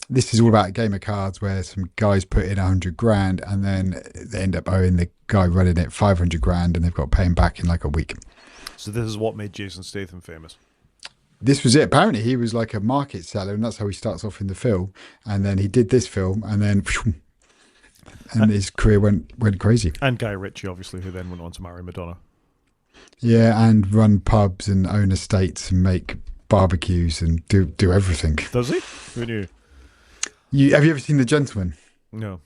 This is all about a game of cards where some guys put in 100 grand and then they end up owing the guy running it 500 grand, and they've got to pay him back in like a week. So this is what made Jason Statham famous. This was it. Apparently he was like a market seller, and that's how he starts off in the film. And then he did this film, and then his career went crazy. And Guy Ritchie, obviously, who then went on to marry Madonna. Yeah, and run pubs and own estates and make barbecues and do everything. Does he? Who knew? Have you ever seen The Gentleman? No.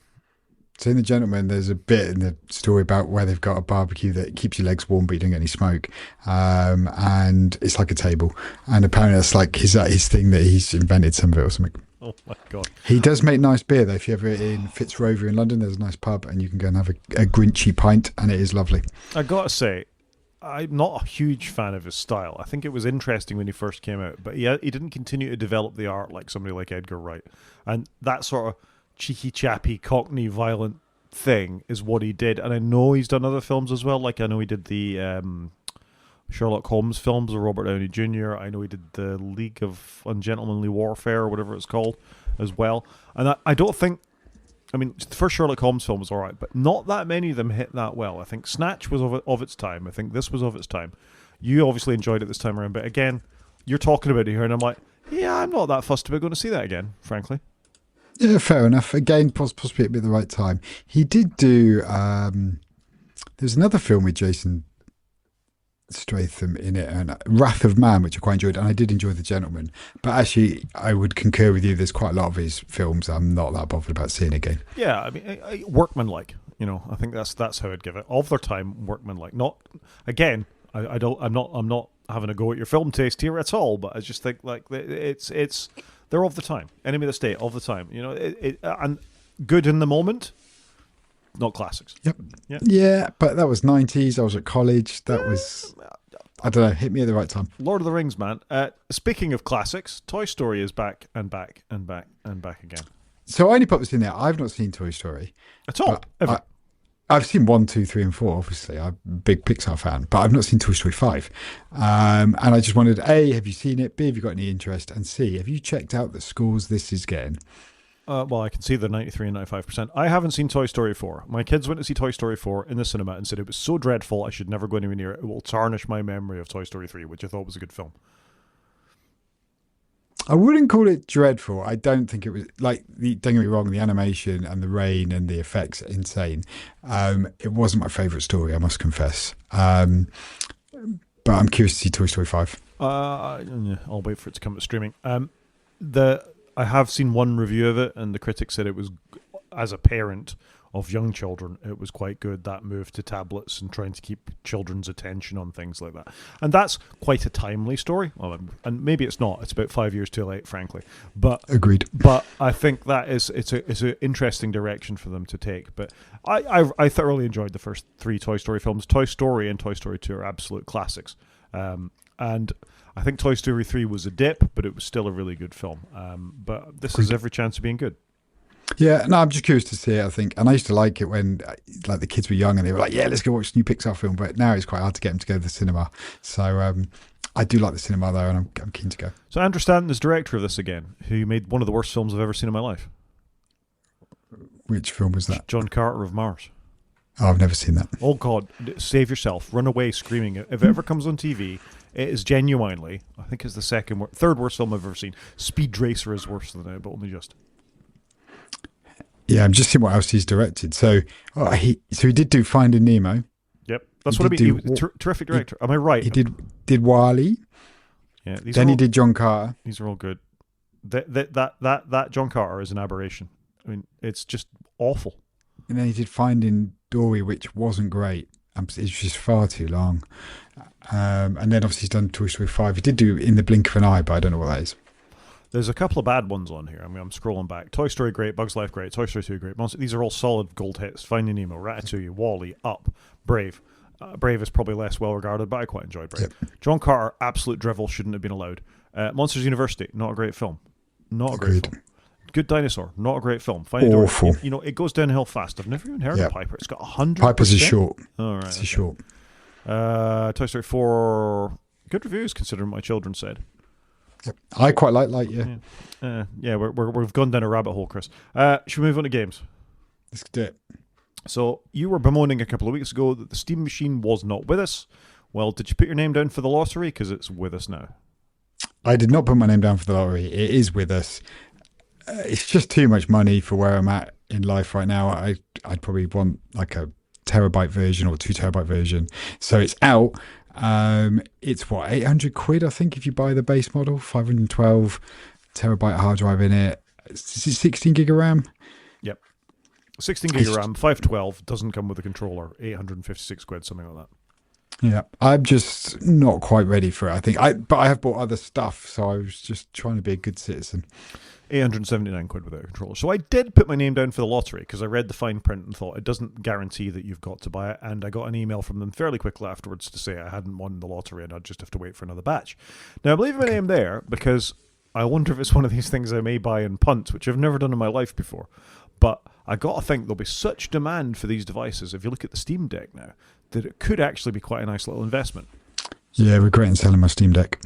So in The Gentleman, there's a bit in the story about where they've got a barbecue that keeps your legs warm, but you don't get any smoke. And it's like a table. And apparently that's like his thing, that he's invented some of it or something. Oh my God. He does make nice beer though. If you're ever in Fitzrovia in London, there's a nice pub and you can go and have a Grinchy pint, and it is lovely. I gotta say, I'm not a huge fan of his style. I think it was interesting when he first came out, but he didn't continue to develop the art like somebody like Edgar Wright. And that sort of cheeky chappy cockney violent thing is what he did. And I know he's done other films as well. Like I know he did the Sherlock Holmes films with Robert Downey Jr. I know he did the League of Ungentlemanly Warfare or whatever it's called as well. And I don't think, I mean, the first Sherlock Holmes film was all right, but not that many of them hit that well. I think Snatch was of its time. I think this was of its time. You obviously enjoyed it this time around, but again, you're talking about it here, and I'm like, yeah, I'm not that fussed about going to see that again, frankly. Yeah, fair enough. Again, possibly at the right time. He did do. There's another film with Jason Statham in it, and Wrath of Man, which I quite enjoyed, and I did enjoy The Gentleman. But actually, I would concur with you. There's quite a lot of his films I'm not that bothered about seeing again. Yeah, I mean, workmanlike. You know, I think that's how I'd give it. Of their time, workmanlike. Not again. I don't. I'm not having a go at your film taste here at all. But I just think like it's they're of the time. Enemy of the State of the time. You know, and good in the moment. Not classics. Yep. Yeah, but that was 90s. I was at college. That was, I don't know, hit me at the right time. Lord of the Rings, man. Speaking of classics, Toy Story is back and back and back and back again. So I only put this in there. I've not seen Toy Story. At all. I've seen 1, 2, 3, and 4, obviously. I'm a big Pixar fan, but I've not seen Toy Story 5. And I just wondered, A, have you seen it? B, have you got any interest? And C, have you checked out the scores this is getting? Well, I can see the 93 and 95%. I haven't seen Toy Story 4. My kids went to see Toy Story 4 in the cinema and said it was so dreadful I should never go anywhere near it. It will tarnish my memory of Toy Story 3, which I thought was a good film. I wouldn't call it dreadful. I don't think it was like don't get me wrong, the animation and the rain and the effects are insane. It wasn't my favourite story, I must confess. But I'm curious to see Toy Story 5. I'll wait for it to come to streaming. I have seen one review of it, and the critic said it was, as a parent of young children, it was quite good, that move to tablets and trying to keep children's attention on things like that. And that's quite a timely story. Well, and maybe it's not. It's about 5 years too late, frankly. But agreed. But I think that it's an interesting direction for them to take. But I thoroughly enjoyed the first 3 Toy Story films. Toy Story and Toy Story 2 are absolute classics. And I think Toy Story 3 was a dip, but it was still a really good film. But this has every chance of being good. Yeah, no, I'm just curious to see it, I think. And I used to like it when like the kids were young and they were like, yeah, let's go watch a new Pixar film. But now it's quite hard to get them to go to the cinema. So I do like the cinema, though, and I'm keen to go. So Andrew Stanton is director of this again, who made one of the worst films I've ever seen in my life. Which film was that? John Carter of Mars. Oh, I've never seen that. Oh, God, save yourself. Run away screaming. If it ever comes on TV, it is genuinely, I think it's the third worst film I've ever seen. Speed Racer is worse than it, but only just. Yeah, I'm just seeing what else he's directed. So he did do Finding Nemo. Yep, that's what I mean. He was a terrific director. Am I right? He did WALL-E. Yeah. He did John Carter. These are all good. That John Carter is an aberration. I mean, it's just awful. And then he did Finding Dory, which wasn't great. It's just far too long. And then obviously he's done Toy Story 5. He did do In the Blink of an Eye, but I don't know what that is. There's a couple of bad ones on here. I mean, I'm scrolling back. Toy Story, great. Bugs Life, great. Toy Story 2, great. These are all solid gold hits. Finding Nemo, Ratatouille, WALL-E, Up, Brave. Brave is probably less well regarded, but I quite enjoyed Brave. Yep. John Carter, absolute drivel, shouldn't have been allowed. Monsters University, not a great film. Not a great film. Good Dinosaur, not a great film. Awful. It goes downhill fast. I've never even heard of Piper. It's got 100%. Piper's a short. All right. It's a short. Toy Story 4, good reviews considering what my children said. Yep. I quite like Lightyear. Yeah, we've gone down a rabbit hole, Chris. Should we move on to games? Let's do it. So you were bemoaning a couple of weeks ago that the Steam machine was not with us. Well, did you put your name down for the lottery? Because it's with us now. I did not put my name down for the lottery. It is with us. It's just too much money for where I'm at in life right now. I'd probably want like a terabyte version or 2 terabyte version. So it's out. It's what, 800 quid, I think, if you buy the base model, 512 terabyte hard drive in it. 16 gig of RAM. Yep. 16 gig of RAM, 512, doesn't come with a controller, 856 quid, something like that. Yeah, I'm just not quite ready for it, I think. But I have bought other stuff, so I was just trying to be a good citizen. 879 quid without a controller. So I did put my name down for the lottery because I read the fine print and thought it doesn't guarantee that you've got to buy it. And I got an email from them fairly quickly afterwards to say I hadn't won the lottery and I'd just have to wait for another batch. Now, I believe my name there because I wonder if it's one of these things I may buy and punt, which I've never done in my life before. But I got to think there'll be such demand for these devices, if you look at the Steam Deck now, that it could actually be quite a nice little investment. Yeah, regretting selling my Steam Deck.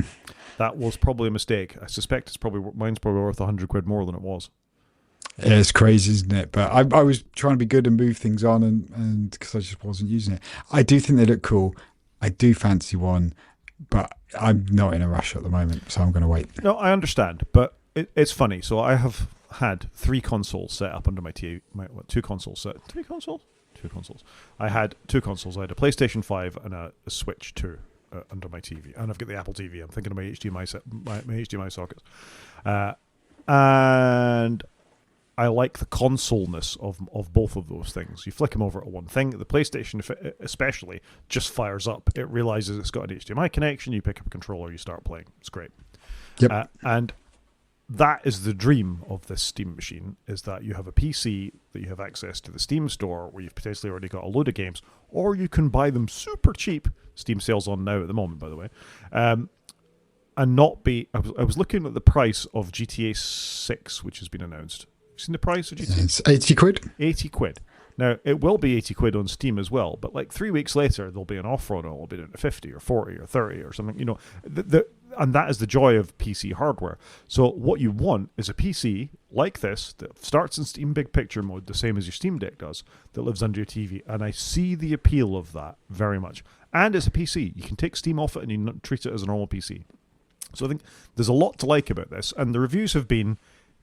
That was probably a mistake. I suspect mine's probably worth 100 quid more than it was. Yeah, it's crazy, isn't it? But I was trying to be good and move things on, and because I just wasn't using it. I do think they look cool. I do fancy one, but I'm not in a rush at the moment, so I'm going to wait. No, I understand, but it's funny. So I have had 3 consoles set up under my TV. Two consoles set. 3 consoles? 2 consoles. I had 2 consoles. I had a PlayStation 5 and a Switch 2 under my TV. And I've got the Apple TV. I'm thinking of my HDMI sockets. And I like the consoleness of both of those things. You flick them over to one thing. The PlayStation, especially, just fires up. It realizes it's got an HDMI connection. You pick up a controller, you start playing. It's great. Yep. And that is the dream of this Steam machine, is that you have a PC that you have access to the Steam store where you've potentially already got a load of games, or you can buy them super cheap. Steam sales on now at the moment, by the way. And not be... I was looking at the price of GTA 6, which has been announced. You seen the price of GTA? It's 80 quid. 80 quid. Now, it will be 80 quid on Steam as well, but like 3 weeks later, there'll be an offer on it. It'll be down to 50 or 40 or 30 or something, you know. And that is the joy of PC hardware. So what you want is a PC like this that starts in Steam Big Picture mode, the same as your Steam Deck does, that lives under your TV. And I see the appeal of that very much. And it's a PC. You can take Steam off it and you treat it as a normal PC. So I think there's a lot to like about this. And the reviews have been,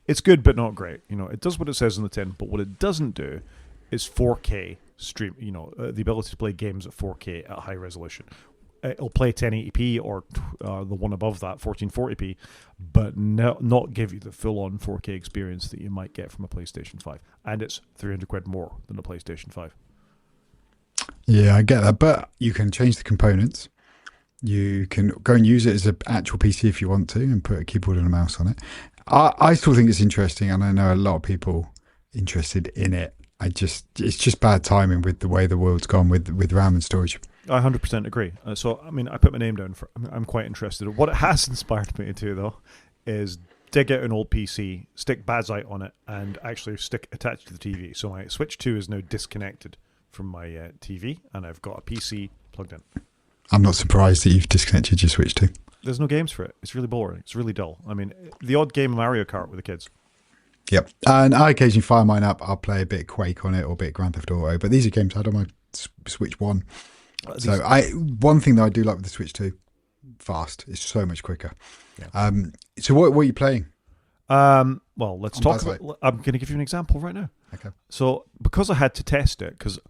it's good but not great. You know, it does what it says on the tin, but what it doesn't do is 4K stream, you know, the ability to play games at 4K at high resolution. It'll play 1080p or the one above that, 1440p, but not give you the full-on 4K experience that you might get from a PlayStation 5. And it's 300 quid more than a PlayStation 5. Yeah, I get that, but you can change the components. You can go and use it as an actual PC if you want to and put a keyboard and a mouse on it. I still think it's interesting, and I know a lot of people interested in it. It's just bad timing with the way the world's gone with RAM and storage. I 100% agree. So, I mean, I put my name down for. I'm quite interested. What it has inspired me to do, though, is dig out an old PC, stick Bazite on it, and actually attach to the TV. So my Switch 2 is now disconnected from my TV, and I've got a PC plugged in. I'm not surprised that you've disconnected your Switch 2. There's no games for it. It's really boring. It's really dull. I mean, the odd game of Mario Kart with the kids. Yep. And I occasionally fire mine up. I'll play a bit of Quake on it or a bit of Grand Theft Auto. But these are games I had on my Switch 1. So one thing that I do like with the Switch 2, fast. It's so much quicker. Yeah. So what are you playing? Well, let's talk about... I'm going to give you an example right now. Okay. So because I had to test it, because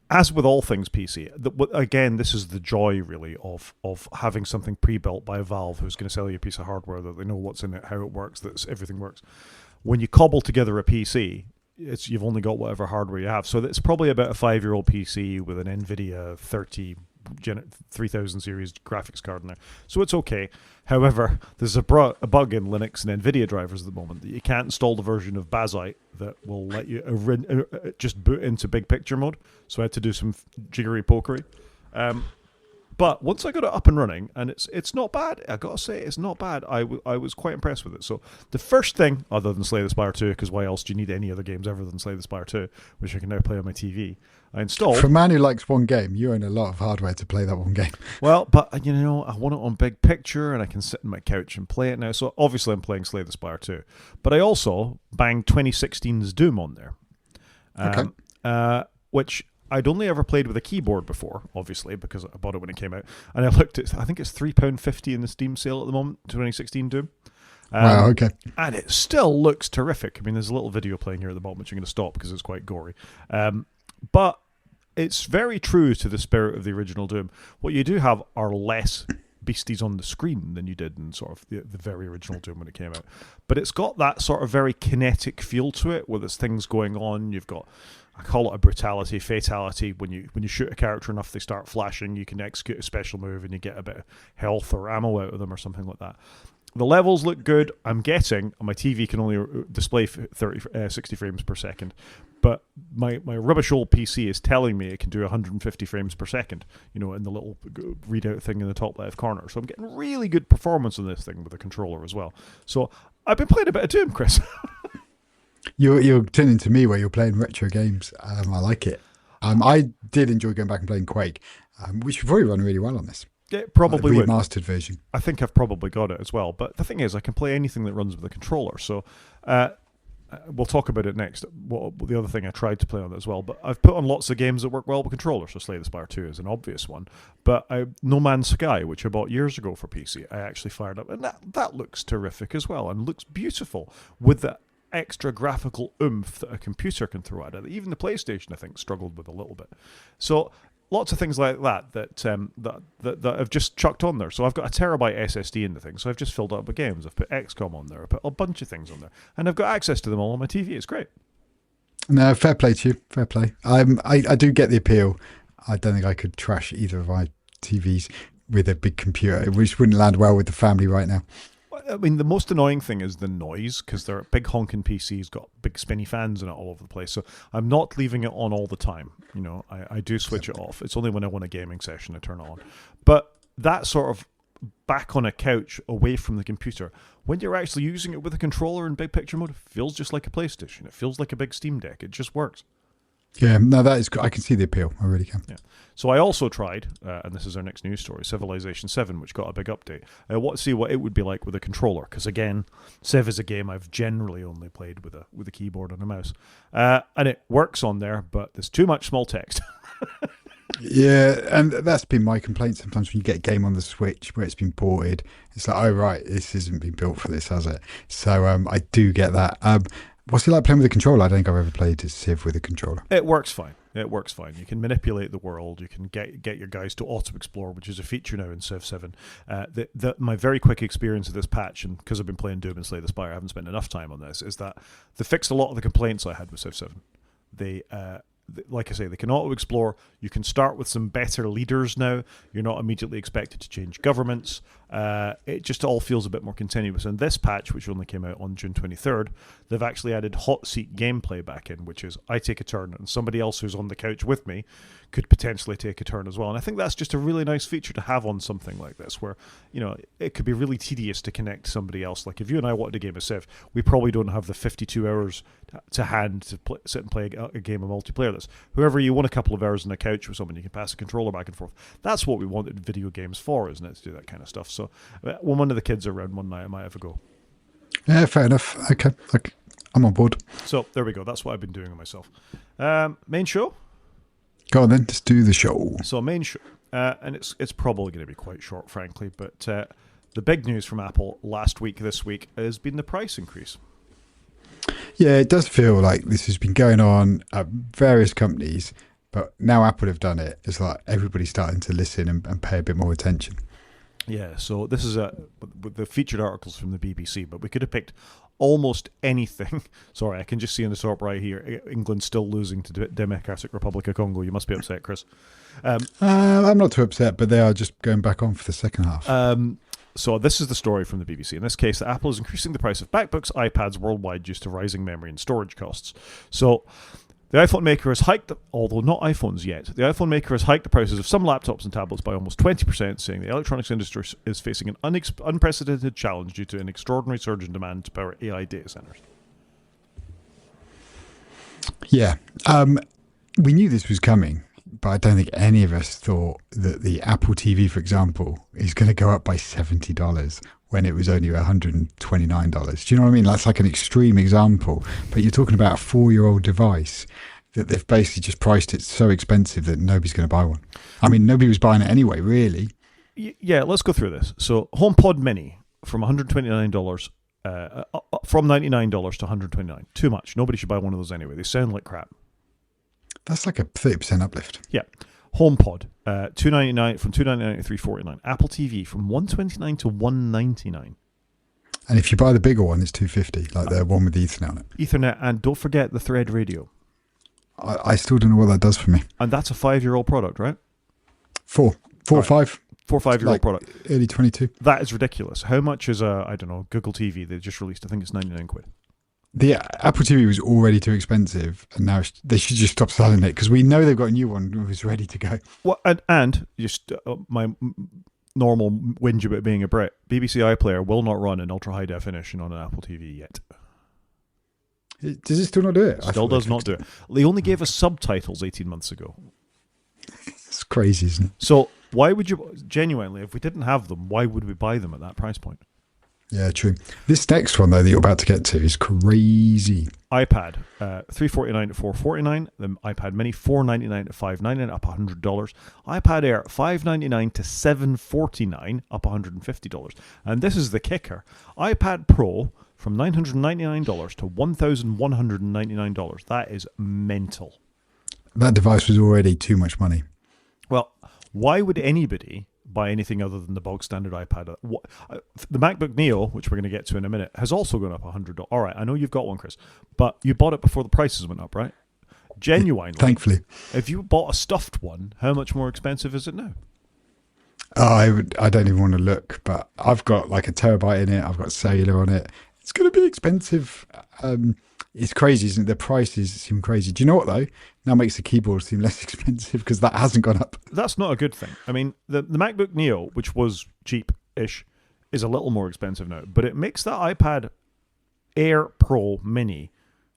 as with all things PC, again, this is the joy really of having something pre-built by Valve who's going to sell you a piece of hardware that they know what's in it, how it works, that everything works. When you cobble together a PC, you've only got whatever hardware you have. So it's probably about a 5-year-old PC with an NVIDIA 3000 series graphics card in there. So it's okay. However, there's a bug in Linux and NVIDIA drivers at the moment that you can't install the version of Bazite that will let you just boot into big picture mode. So I had to do some jiggery pokery. But once I got it up and running, and it's not bad, I got to say, it's not bad. I was quite impressed with it. So the first thing, other than Slay the Spire 2, because why else do you need any other games other than Slay the Spire 2, which I can now play on my TV, I installed... For a man who likes one game, you own a lot of hardware to play that one game. Well, but, you know, I want it on big picture, and I can sit on my couch and play it now. So obviously I'm playing Slay the Spire 2. But I also banged 2016's Doom on there. Okay. Which... I'd only ever played with a keyboard before, obviously, because I bought it when it came out. And I looked at, I think it's £3.50 in the Steam sale at the moment, 2016 Doom. Wow, okay. And it still looks terrific. I mean, there's a little video playing here at the moment, which I'm going to stop because it's quite gory. But it's very true to the spirit of the original Doom. What you do have are less beasties on the screen than you did in sort of the very original Doom when it came out. But it's got that sort of very kinetic feel to it, where there's things going on. You've got... I call it a brutality, fatality. When you shoot a character enough, they start flashing. You can execute a special move and you get a bit of health or ammo out of them or something like that. The levels look good. I'm getting, my TV can only display 60 frames per second, but my rubbish old PC is telling me it can do 150 frames per second, you know, in the little readout thing in the top left corner. So I'm getting really good performance on this thing with the controller as well. So I've been playing a bit of Doom, Chris. You're turning to me where you're playing retro games. I like it. I did enjoy going back and playing Quake, which would probably run really well on this. It probably like would. Remastered version. I think I've probably got it as well. But the thing is, I can play anything that runs with a controller. So we'll talk about it next. The other thing I tried to play on it as well. But I've put on lots of games that work well with controllers. So Slay the Spire 2 is an obvious one. But No Man's Sky, which I bought years ago for PC, I actually fired up. And that looks terrific as well and looks beautiful with that extra graphical oomph that a computer can throw at it. Even the PlayStation, I think, struggled with a little bit. So lots of things like that I've just chucked on there. So I've got a terabyte SSD in the thing, so I've just filled it up with games. I've put XCOM on there. I've put a bunch of things on there, and I've got access to them all on my TV. It's great. No, fair play to you. Fair play. I do get the appeal. I don't think I could trash either of my TVs with a big computer, which wouldn't land well with the family right now. I mean, the most annoying thing is the noise, because they're big honking PCs, got big spinny fans in it all over the place. So I'm not leaving it on all the time. You know, I do switch it off. It's only when I want a gaming session I turn it on. But that sort of back on a couch away from the computer, when you're actually using it with a controller in big picture mode, it feels just like a PlayStation. It feels like a big Steam Deck. It just works. Yeah, no, that is. I can see the appeal. I really can. Yeah. So I also tried, and this is our next news story, Civilization 7, which got a big update. I want to see what it would be like with a controller, because again, Civ is a game I've generally only played with a keyboard and a mouse, and it works on there, but there's too much small text. Yeah, and that's been my complaint sometimes when you get a game on the Switch where it's been ported. It's like, oh right, this hasn't been built for this, has it? So I do get that. What's it like playing with a controller? I don't think I've ever played a Civ with a controller. It works fine. It works fine. You can manipulate the world. You can get your guys to auto-explore, which is a feature now in Civ 7. My very quick experience of this patch, and because I've been playing Doom and Slay the Spire, I haven't spent enough time on this, is that they fixed a lot of the complaints I had with Civ 7. Like I say, they can auto-explore. You can start with some better leaders now. You're not immediately expected to change governments. It just all feels a bit more continuous. And this patch, which only came out on June 23rd, they've actually added hot seat gameplay back in, which is I take a turn and somebody else who's on the couch with me could potentially take a turn as well. And I think that's just a really nice feature to have on something like this, where, you know, it could be really tedious to connect to somebody else. Like if you and I wanted a game of Civ, we probably don't have the 52 hours to hand to sit and play a game of multiplayer. That's whoever you want a couple of hours on a couch with someone, you can pass a controller back and forth. That's what we wanted video games for, isn't it? To do that kind of stuff. So when one of the kids are around one night, I might have a go. Yeah, fair enough. Okay, I'm on board. So there we go. That's what I've been doing on myself. Main show? Go on then, just do the show. So main show. And it's probably going to be quite short, frankly, but the big news from Apple this week, has been the price increase. Yeah, it does feel like this has been going on at various companies, but now Apple have done it. It's like everybody's starting to listen and pay a bit more attention. Yeah, so this is the featured articles from the BBC, but we could have picked almost anything. Sorry, I can just see in the top right here, England's still losing to Democratic Republic of Congo. You must be upset, Chris. I'm not too upset, but they are just going back on for the second half. So this is the story from the BBC. In this case, Apple is increasing the price of MacBooks, iPads worldwide due to rising memory and storage costs. So the iPhone maker has hiked, although not iPhones yet, the iPhone maker has hiked the prices of some laptops and tablets by almost 20%, saying the electronics industry is facing an unprecedented challenge due to an extraordinary surge in demand to power AI data centers. Yeah. We knew this was coming, but I don't think any of us thought that the Apple TV, for example, is going to go up by $70 when it was only $129. Do you know what I mean? That's like an extreme example, but you're talking about a 4-year-old device that they've basically just priced it so expensive that nobody's going to buy one. I mean, nobody was buying it anyway, really. Yeah, let's go through this. So HomePod Mini from $129, from $99 to $129. Too much. Nobody should buy one of those anyway. They sound like crap. That's like a 30% uplift. Yeah. HomePod, $299 from $299 to $349. Apple TV from $129 to $199. And if you buy the bigger one, it's $250, like the one with the Ethernet on it. Ethernet, and don't forget the Thread radio. I still don't know what that does for me. And that's a 5-year-old product, right? 4 or 5. 4 or 5-year-old product. Early 22. That is ridiculous. How much is Google TV they just released? I think it's 99 quid. The Apple TV was already too expensive, and now they should just stop selling it because we know they've got a new one that was ready to go. Well, and just my normal whinge about being a Brit, BBC iPlayer will not run in ultra high definition on an Apple TV yet. Does it still not do it? Still does not do it. They only gave us subtitles 18 months ago. It's crazy, isn't it? So why would you, genuinely, if we didn't have them, why would we buy them at that price point? Yeah, true. This next one though that you're about to get to is crazy. iPad, $349 to $449. The iPad Mini, $499 to $599, up $100. iPad Air, $599 to $749, up $150. And this is the kicker: iPad Pro from $999 to $1,199. That is mental. That device was already too much money. Well, why would anybody buy anything other than the bog standard iPad? The MacBook Neo, which we're going to get to in a minute, has also gone up $100. All right, I know you've got one, Chris, but you bought it before the prices went up, right? Genuinely, Thankfully. if you bought a stuffed one, how much more expensive is it now? I don't even want to look, but I've got like a terabyte in it. I've got cellular on it. It's going to be expensive. It's crazy, isn't it? The prices seem crazy. Do you know what though? Now makes the keyboard seem less expensive because that hasn't gone up. That's not a good thing. I mean, the MacBook Neo, which was cheap-ish, is a little more expensive now, but it makes that iPad Air Pro Mini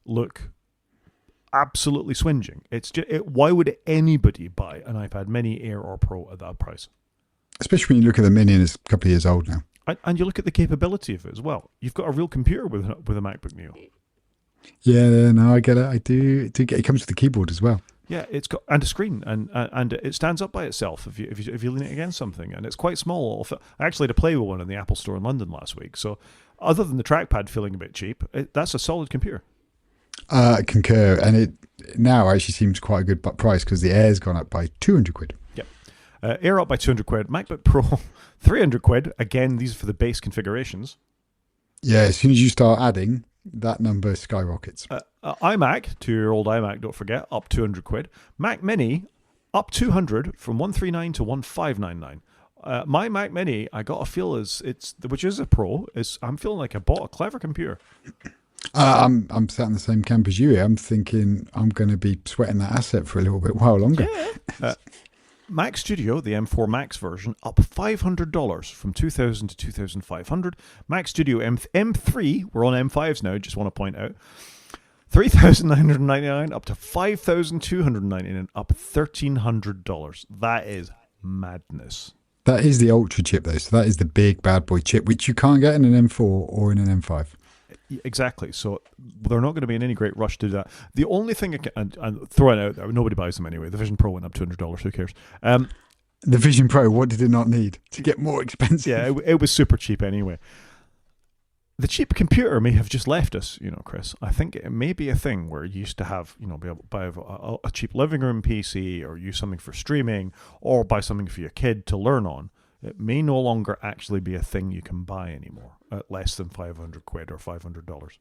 look absolutely swinging. It's just, why would anybody buy an iPad Mini, Air, or Pro at that price? Especially when you look at the Mini and it's a couple of years old now. And you look at the capability of it as well. You've got a real computer with a MacBook Neo. Yeah, no, I get it. I do get it. Comes with the keyboard as well. Yeah, it's got and a screen, and it stands up by itself if you lean it against something, and it's quite small. I actually had to play with one in the Apple Store in London last week. So, other than the trackpad feeling a bit cheap, that's a solid computer. I concur, and it now actually seems quite a good price because the Air's gone up by £200. Yep. Air up by £200. MacBook Pro, £300. Again, these are for the base configurations. Yeah, as soon as you start adding, that number skyrockets. iMac, 2-year-old iMac, don't forget, up £200. Mac Mini, up $200 from $139 to $1,599. My Mac Mini, I got a feel which is a Pro. I'm feeling like I bought a clever computer. I'm sat in the same camp as you here. I'm thinking I'm going to be sweating that asset for a little bit while longer. Yeah. Mac Studio, the M4 Max version, up $500 from $2,000 to $2,500. Mac Studio M3, we're on M5s now, just want to point out, $3,999 up to $5,299, up $1,300. That is madness. That is the Ultra chip though, so that is the big bad boy chip, which you can't get in an M4 or in an M5. Exactly. So they're not going to be in any great rush to do that. The only thing and throw it out there, nobody buys them anyway. The Vision Pro went up $200. Who cares? The Vision Pro, what did it not need to get more expensive? Yeah, it was super cheap anyway. The cheap computer may have just left us, Chris. I think it may be a thing where you used to have, be able to buy a cheap living room PC or use something for streaming or buy something for your kid to learn on. It may no longer actually be a thing you can buy anymore at less than £500 or $500.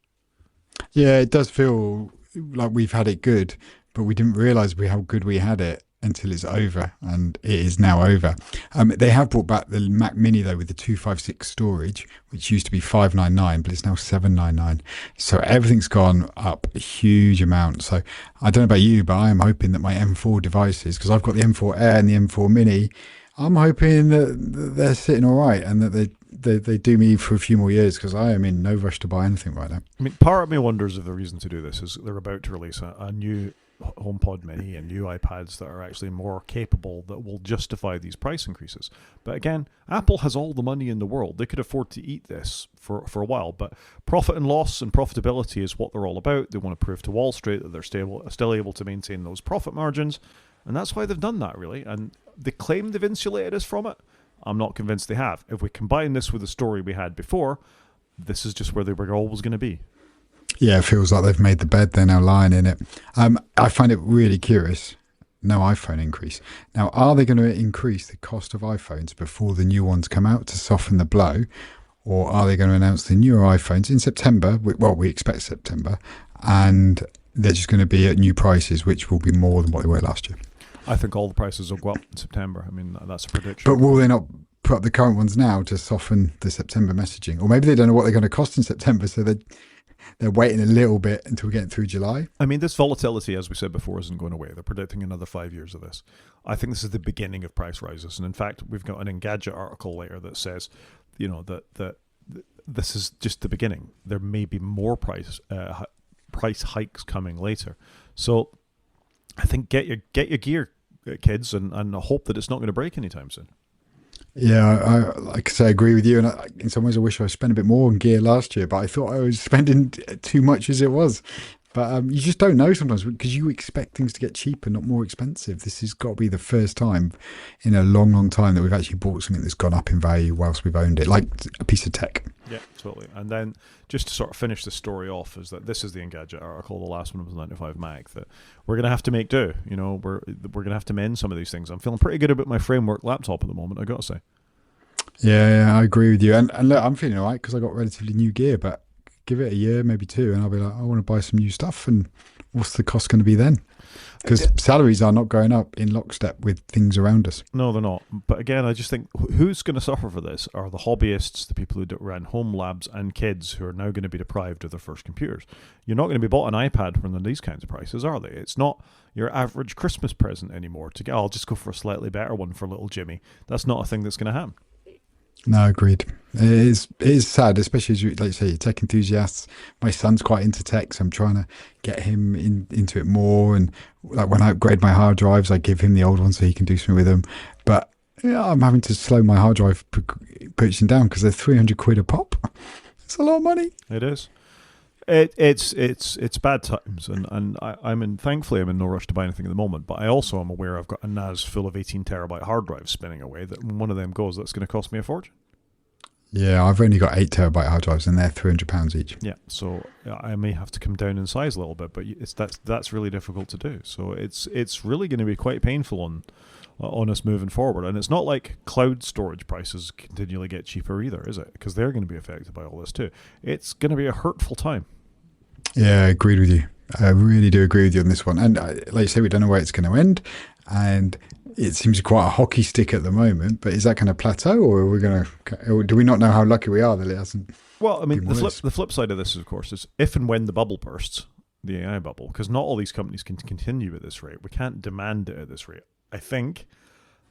Yeah, it does feel like we've had it good, but we didn't realise how good we had it until it's over, and it is now over. They have brought back the Mac Mini though with the 256 storage, which used to be $599, but it's now $799. So everything's gone up a huge amount. So I don't know about you, but I am hoping that my M4 devices, because I've got the M4 Air and the M4 Mini, I'm hoping that they're sitting all right and that they do me for a few more years, because I am in no rush to buy anything right now. I mean, part of me wonders if the reason to do this is they're about to release a new HomePod Mini and new iPads that are actually more capable that will justify these price increases. But again, Apple has all the money in the world. They could afford to eat this for a while, but profit and loss and profitability is what they're all about. They want to prove to Wall Street that they're still able to maintain those profit margins, and that's why they've done that, really. And they claim they've insulated us from it. I'm not convinced they have. If we combine this with the story we had before, this is just where they were always going to be. Yeah, it feels like they've made the bed. They're now lying in it. I find it really curious. No iPhone increase. Now, are they going to increase the cost of iPhones before the new ones come out to soften the blow? Or are they going to announce the newer iPhones in September? Well, we expect September. And they're just going to be at new prices, which will be more than what they were last year. I think all the prices will go up in September. I mean, that's a prediction. But will they not put up the current ones now to soften the September messaging? Or maybe they don't know what they're going to cost in September, so they're waiting a little bit until we get through July. I mean, this volatility, as we said before, isn't going away. They're predicting another 5 years of this. I think this is the beginning of price rises. And in fact, we've got an Engadget article later that says, that this is just the beginning. There may be more price hikes coming later. So I think get your gear, kids, and hope that it's not going to break anytime soon. Yeah, like I say, I agree with you. And in some ways, I wish I spent a bit more on gear last year, but I thought I was spending too much as it was. But you just don't know sometimes because you expect things to get cheaper, not more expensive. This has got to be the first time in a long, long time that we've actually bought something that's gone up in value whilst we've owned it, like a piece of tech. Yeah, totally. And then just to sort of finish the story off is that this is the Engadget article. The last one was 95 Mac. That we're going to have to make do. You know, we're going to have to mend some of these things. I'm feeling pretty good about my framework laptop at the moment, I got to say. Yeah, I agree with you. And look, I'm feeling all right because I got relatively new gear, but give it a year, maybe two, and I'll be like, I want to buy some new stuff. And what's the cost going to be then? Because salaries are not going up in lockstep with things around us. No, they're not. But again, I just think who's going to suffer for this are the hobbyists, the people who run home labs, and kids who are now going to be deprived of their first computers. You're not going to be bought an iPad when these kinds of prices, are they? It's not your average Christmas present anymore. I'll just go for a slightly better one for little Jimmy. That's not a thing that's going to happen. No, agreed. It is sad, especially as like you say, tech enthusiasts. My son's quite into tech, so I'm trying to get him into it more. And like when I upgrade my hard drives, I give him the old one so he can do something with them. But yeah, I'm having to slow my hard drive purchasing down because they're 300 quid a pop. It's a lot of money. It is. It's bad times, and thankfully I'm in no rush to buy anything at the moment. But I also am aware I've got a NAS full of 18 terabyte hard drives spinning away. That when one of them goes, that's going to cost me a fortune. Yeah, I've only got 8 terabyte hard drives, and they're £300 each. Yeah, so I may have to come down in size a little bit, but that's really difficult to do. So it's really going to be quite painful on us moving forward. And it's not like cloud storage prices continually get cheaper either, is it? Because they're going to be affected by all this too. It's going to be a hurtful time. Yeah, I agreed with you. I really do agree with you on this one. And like you say, we don't know where it's going to end. And it seems quite a hockey stick at the moment. But is that going to plateau, or are we going to? Or do we not know how lucky we are that it hasn't? Well, I mean, the flip side of this, of course, is if and when the bubble bursts, the AI bubble, because not all these companies can continue at this rate. We can't demand it at this rate. I think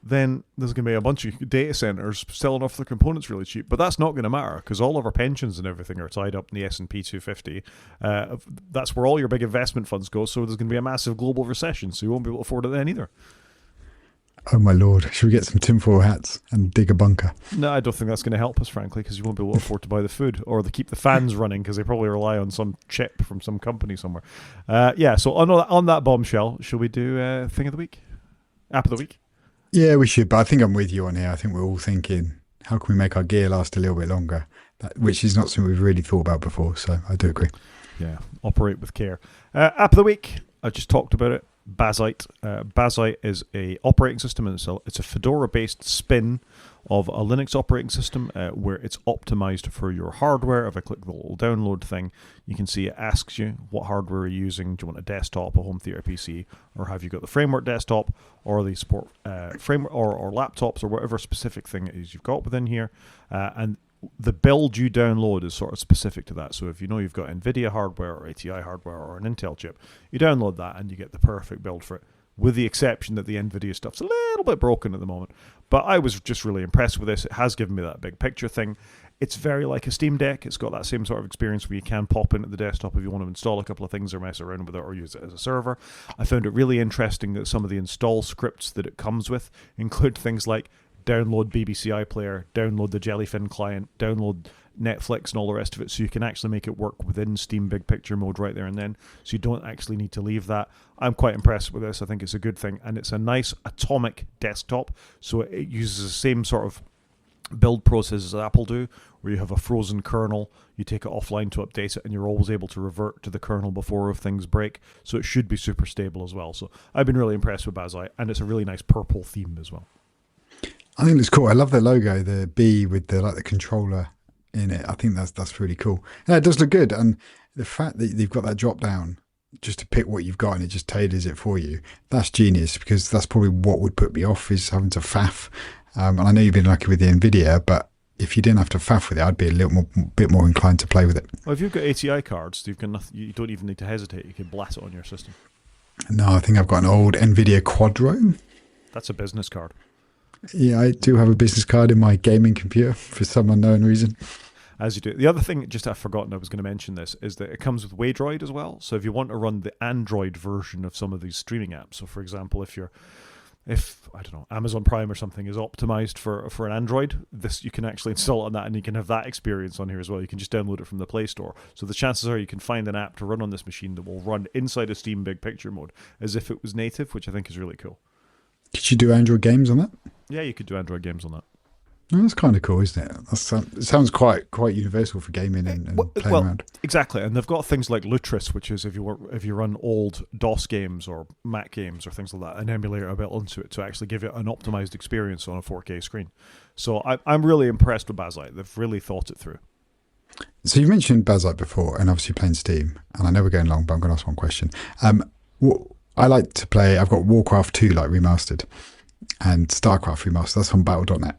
then there's going to be a bunch of data centers selling off their components really cheap. But that's not going to matter because all of our pensions and everything are tied up in the S&P 250. That's where all your big investment funds go. So there's going to be a massive global recession. So you won't be able to afford it then either. Oh, my Lord. Should we get some tinfoil hats and dig a bunker? No, I don't think that's going to help us, frankly, because you won't be able to afford to buy the food or to keep the fans running because they probably rely on some chip from some company somewhere. So on that bombshell, shall we do Thing of the Week? App of the Week? Yeah, we should, but I think I'm with you on here. I think we're all thinking, how can we make our gear last a little bit longer? Which is not something we've really thought about before, so I do agree. Yeah, operate with care. App of the Week, I just talked about it. Bazzite. Bazzite is a operating system, and it's a Fedora-based spin of a Linux operating system where it's optimized for your hardware. If I click the little download thing, you can see it asks you what hardware you're using. Do you want a desktop, a home theater PC, or have you got the framework desktop, or the support framework, or laptops, or whatever specific thing it is you've got within here. And the build you download is sort of specific to that. So if you know you've got NVIDIA hardware or ATI hardware or an Intel chip, you download that and you get the perfect build for it, with the exception that the NVIDIA stuff's a little bit broken at the moment. But I was just really impressed with this. It has given me that big picture thing. It's very like a Steam Deck. It's got that same sort of experience where you can pop in at the desktop if you want to install a couple of things or mess around with it or use it as a server. I found it really interesting that some of the install scripts that it comes with include things like download BBC iPlayer, download the Jellyfin client, download Netflix and all the rest of it, so you can actually make it work within Steam Big Picture mode right there and then, so you don't actually need to leave that. I'm quite impressed with this. I think it's a good thing, and it's a nice atomic desktop, so it uses the same sort of build process as Apple do, where you have a frozen kernel, you take it offline to update it, and you're always able to revert to the kernel before things break, so it should be super stable as well. So I've been really impressed with Bazzite, and it's a really nice purple theme as well. I think it's cool. I love the logo, the B with the controller in it. I think that's really cool. And it does look good. And the fact that you've got that drop down just to pick what you've got and it just tailors it for you, that's genius, because that's probably what would put me off, is having to faff. And I know you've been lucky with the NVIDIA, but if you didn't have to faff with it, I'd be a bit more inclined to play with it. Well, if you've got ATI cards, you don't even need to hesitate. You can blast it on your system. No, I think I've got an old NVIDIA Quadro. That's a business card. Yeah, I do have a business card in my gaming computer for some unknown reason. As you do. The other thing, just I've forgotten I was going to mention this, is that it comes with Waydroid as well. So if you want to run the Android version of some of these streaming apps, so for example, if you're if I don't know, Amazon Prime or something is optimized for an Android, this you can actually install it on that, and you can have that experience on here as well. You can just download it from the Play Store. So the chances are you can find an app to run on this machine that will run inside of Steam Big Picture mode as if it was native, which I think is really cool. Could you do Android games on that? Yeah, you could do Android games on that. Oh, that's kind of cool, isn't it? It sounds quite universal for gaming and playing around. Exactly, and they've got things like Lutris, which is if you run old DOS games or Mac games or things like that, an emulator built into it to actually give you an optimized experience on a 4K screen. So I'm really impressed with Bazzite. They've really thought it through. So you mentioned Bazzite before, and obviously playing Steam, and I know we're going long, but I'm going to ask one question. I like to play. I've got Warcraft 2 like remastered, and StarCraft remastered. That's on Battle.net.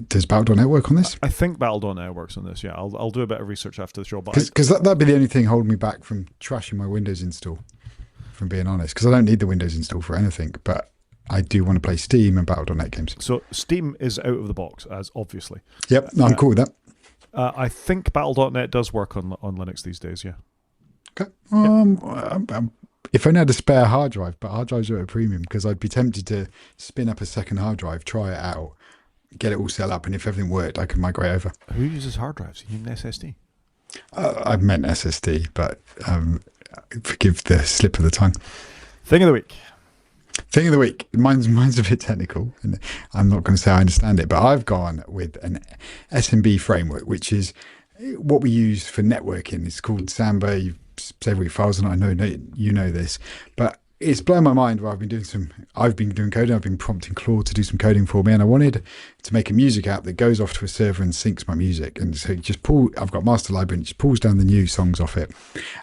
Does Battle.net work on this? I think Battle.net works on this, yeah. I'll do a bit of research after the show. Because that'd be the only thing holding me back from trashing my Windows install, from being honest. Because I don't need the Windows install for anything, but I do want to play Steam and Battle.net games. So Steam is out of the box, as obviously. Yep, I'm cool with that. I think Battle.net does work on Linux these days, yeah. Okay. If only I had a spare hard drive, but hard drives are at a premium, because I'd be tempted to spin up a second hard drive, try it out, get it all set up, and if everything worked, I could migrate over. Who uses hard drives? You mean SSD? I meant SSD, but forgive the slip of the tongue. Thing of the week. Thing of the week. Mine's a bit technical, and I'm not going to say I understand it, but I've gone with an SMB framework, which is what we use for networking. It's called Samba. You've saved all your files, and I know you know this, but it's blown my mind where I've been doing coding. I've been prompting Claude to do some coding for me, and I wanted to make a music app that goes off to a server and syncs my music. And so I've got master library, and it just pulls down the new songs off it.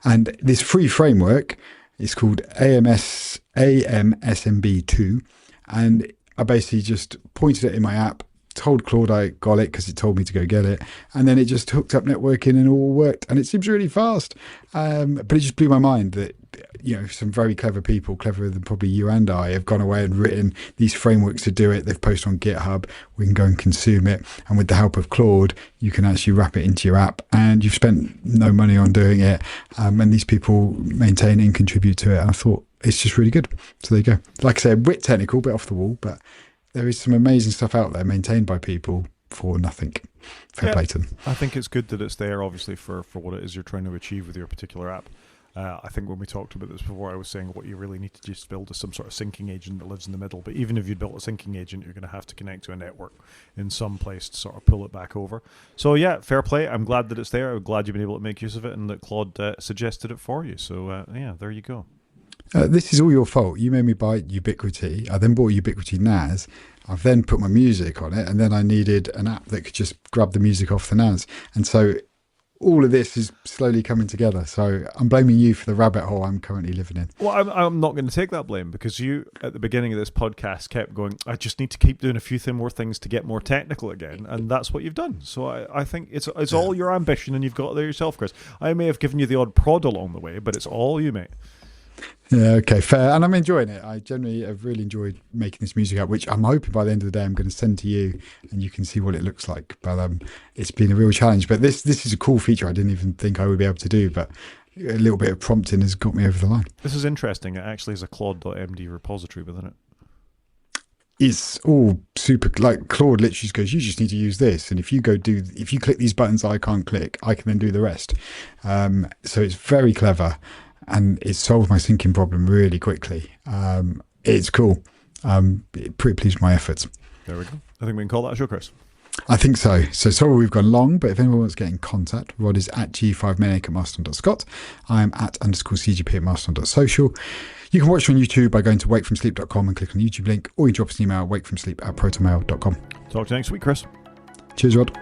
And this free framework is called AMSMB2. And I basically just pointed it in my app, told Claude I got it because it told me to go get it, and then it just hooked up networking and all worked, and it seems really fast. But it just blew my mind that some very clever people, cleverer than probably you and I, have gone away and written these frameworks to do it. They've posted on GitHub. We can go and consume it, and with the help of Claude, you can actually wrap it into your app, and you've spent no money on doing it. And these people maintain and contribute to it. And I thought it's just really good. So there you go. Like I said, a bit technical, bit off the wall, but there is some amazing stuff out there maintained by people for nothing. Fair play to them. I think it's good that it's there, obviously, for what it is you're trying to achieve with your particular app. I think when we talked about this before, I was saying what you really need to just build is some sort of syncing agent that lives in the middle. But even if you built a syncing agent, you're going to have to connect to a network in some place to sort of pull it back over. So yeah, fair play. I'm glad that it's there. I'm glad you've been able to make use of it, and that Claude suggested it for you. So yeah, there you go. This is all your fault. You made me buy Ubiquiti. I then bought Ubiquiti NAS. I've then put my music on it, and then I needed an app that could just grab the music off the NAS. And so all of this is slowly coming together. So I'm blaming you for the rabbit hole I'm currently living in. Well, I'm not going to take that blame, because you, at the beginning of this podcast, kept going, I just need to keep doing a few more things to get more technical again. And that's what you've done. So I think it's all your ambition, and you've got it there yourself, Chris. I may have given you the odd prod along the way, but it's all you, mate. Yeah, okay, fair. And I'm enjoying it. I generally have really enjoyed making this music app, which I'm hoping by the end of the day I'm going to send to you and you can see what it looks like. But it's been a real challenge. But this is a cool feature I didn't even think I would be able to do. But a little bit of prompting has got me over the line. This is interesting. It actually has a Claude.md repository within it. It's all super, like Claude literally just goes, you just need to use this. And if you click these buttons I can't click, I can then do the rest. So it's very clever. And it solved my syncing problem really quickly. It's cool. Pretty pleased with my efforts. There we go. I think we can call that a show, Chris. I think so. So sorry we've gone long, but if anyone wants to get in contact, Rod is at g5maniac@mastodon.scot. I am at _CGP at mastodon.social. You can watch on YouTube by going to wakefromsleep.com and click on the YouTube link, or you drop us an email, wakefromsleep@protonmail.com. Talk to you next week, Chris. Cheers, Rod.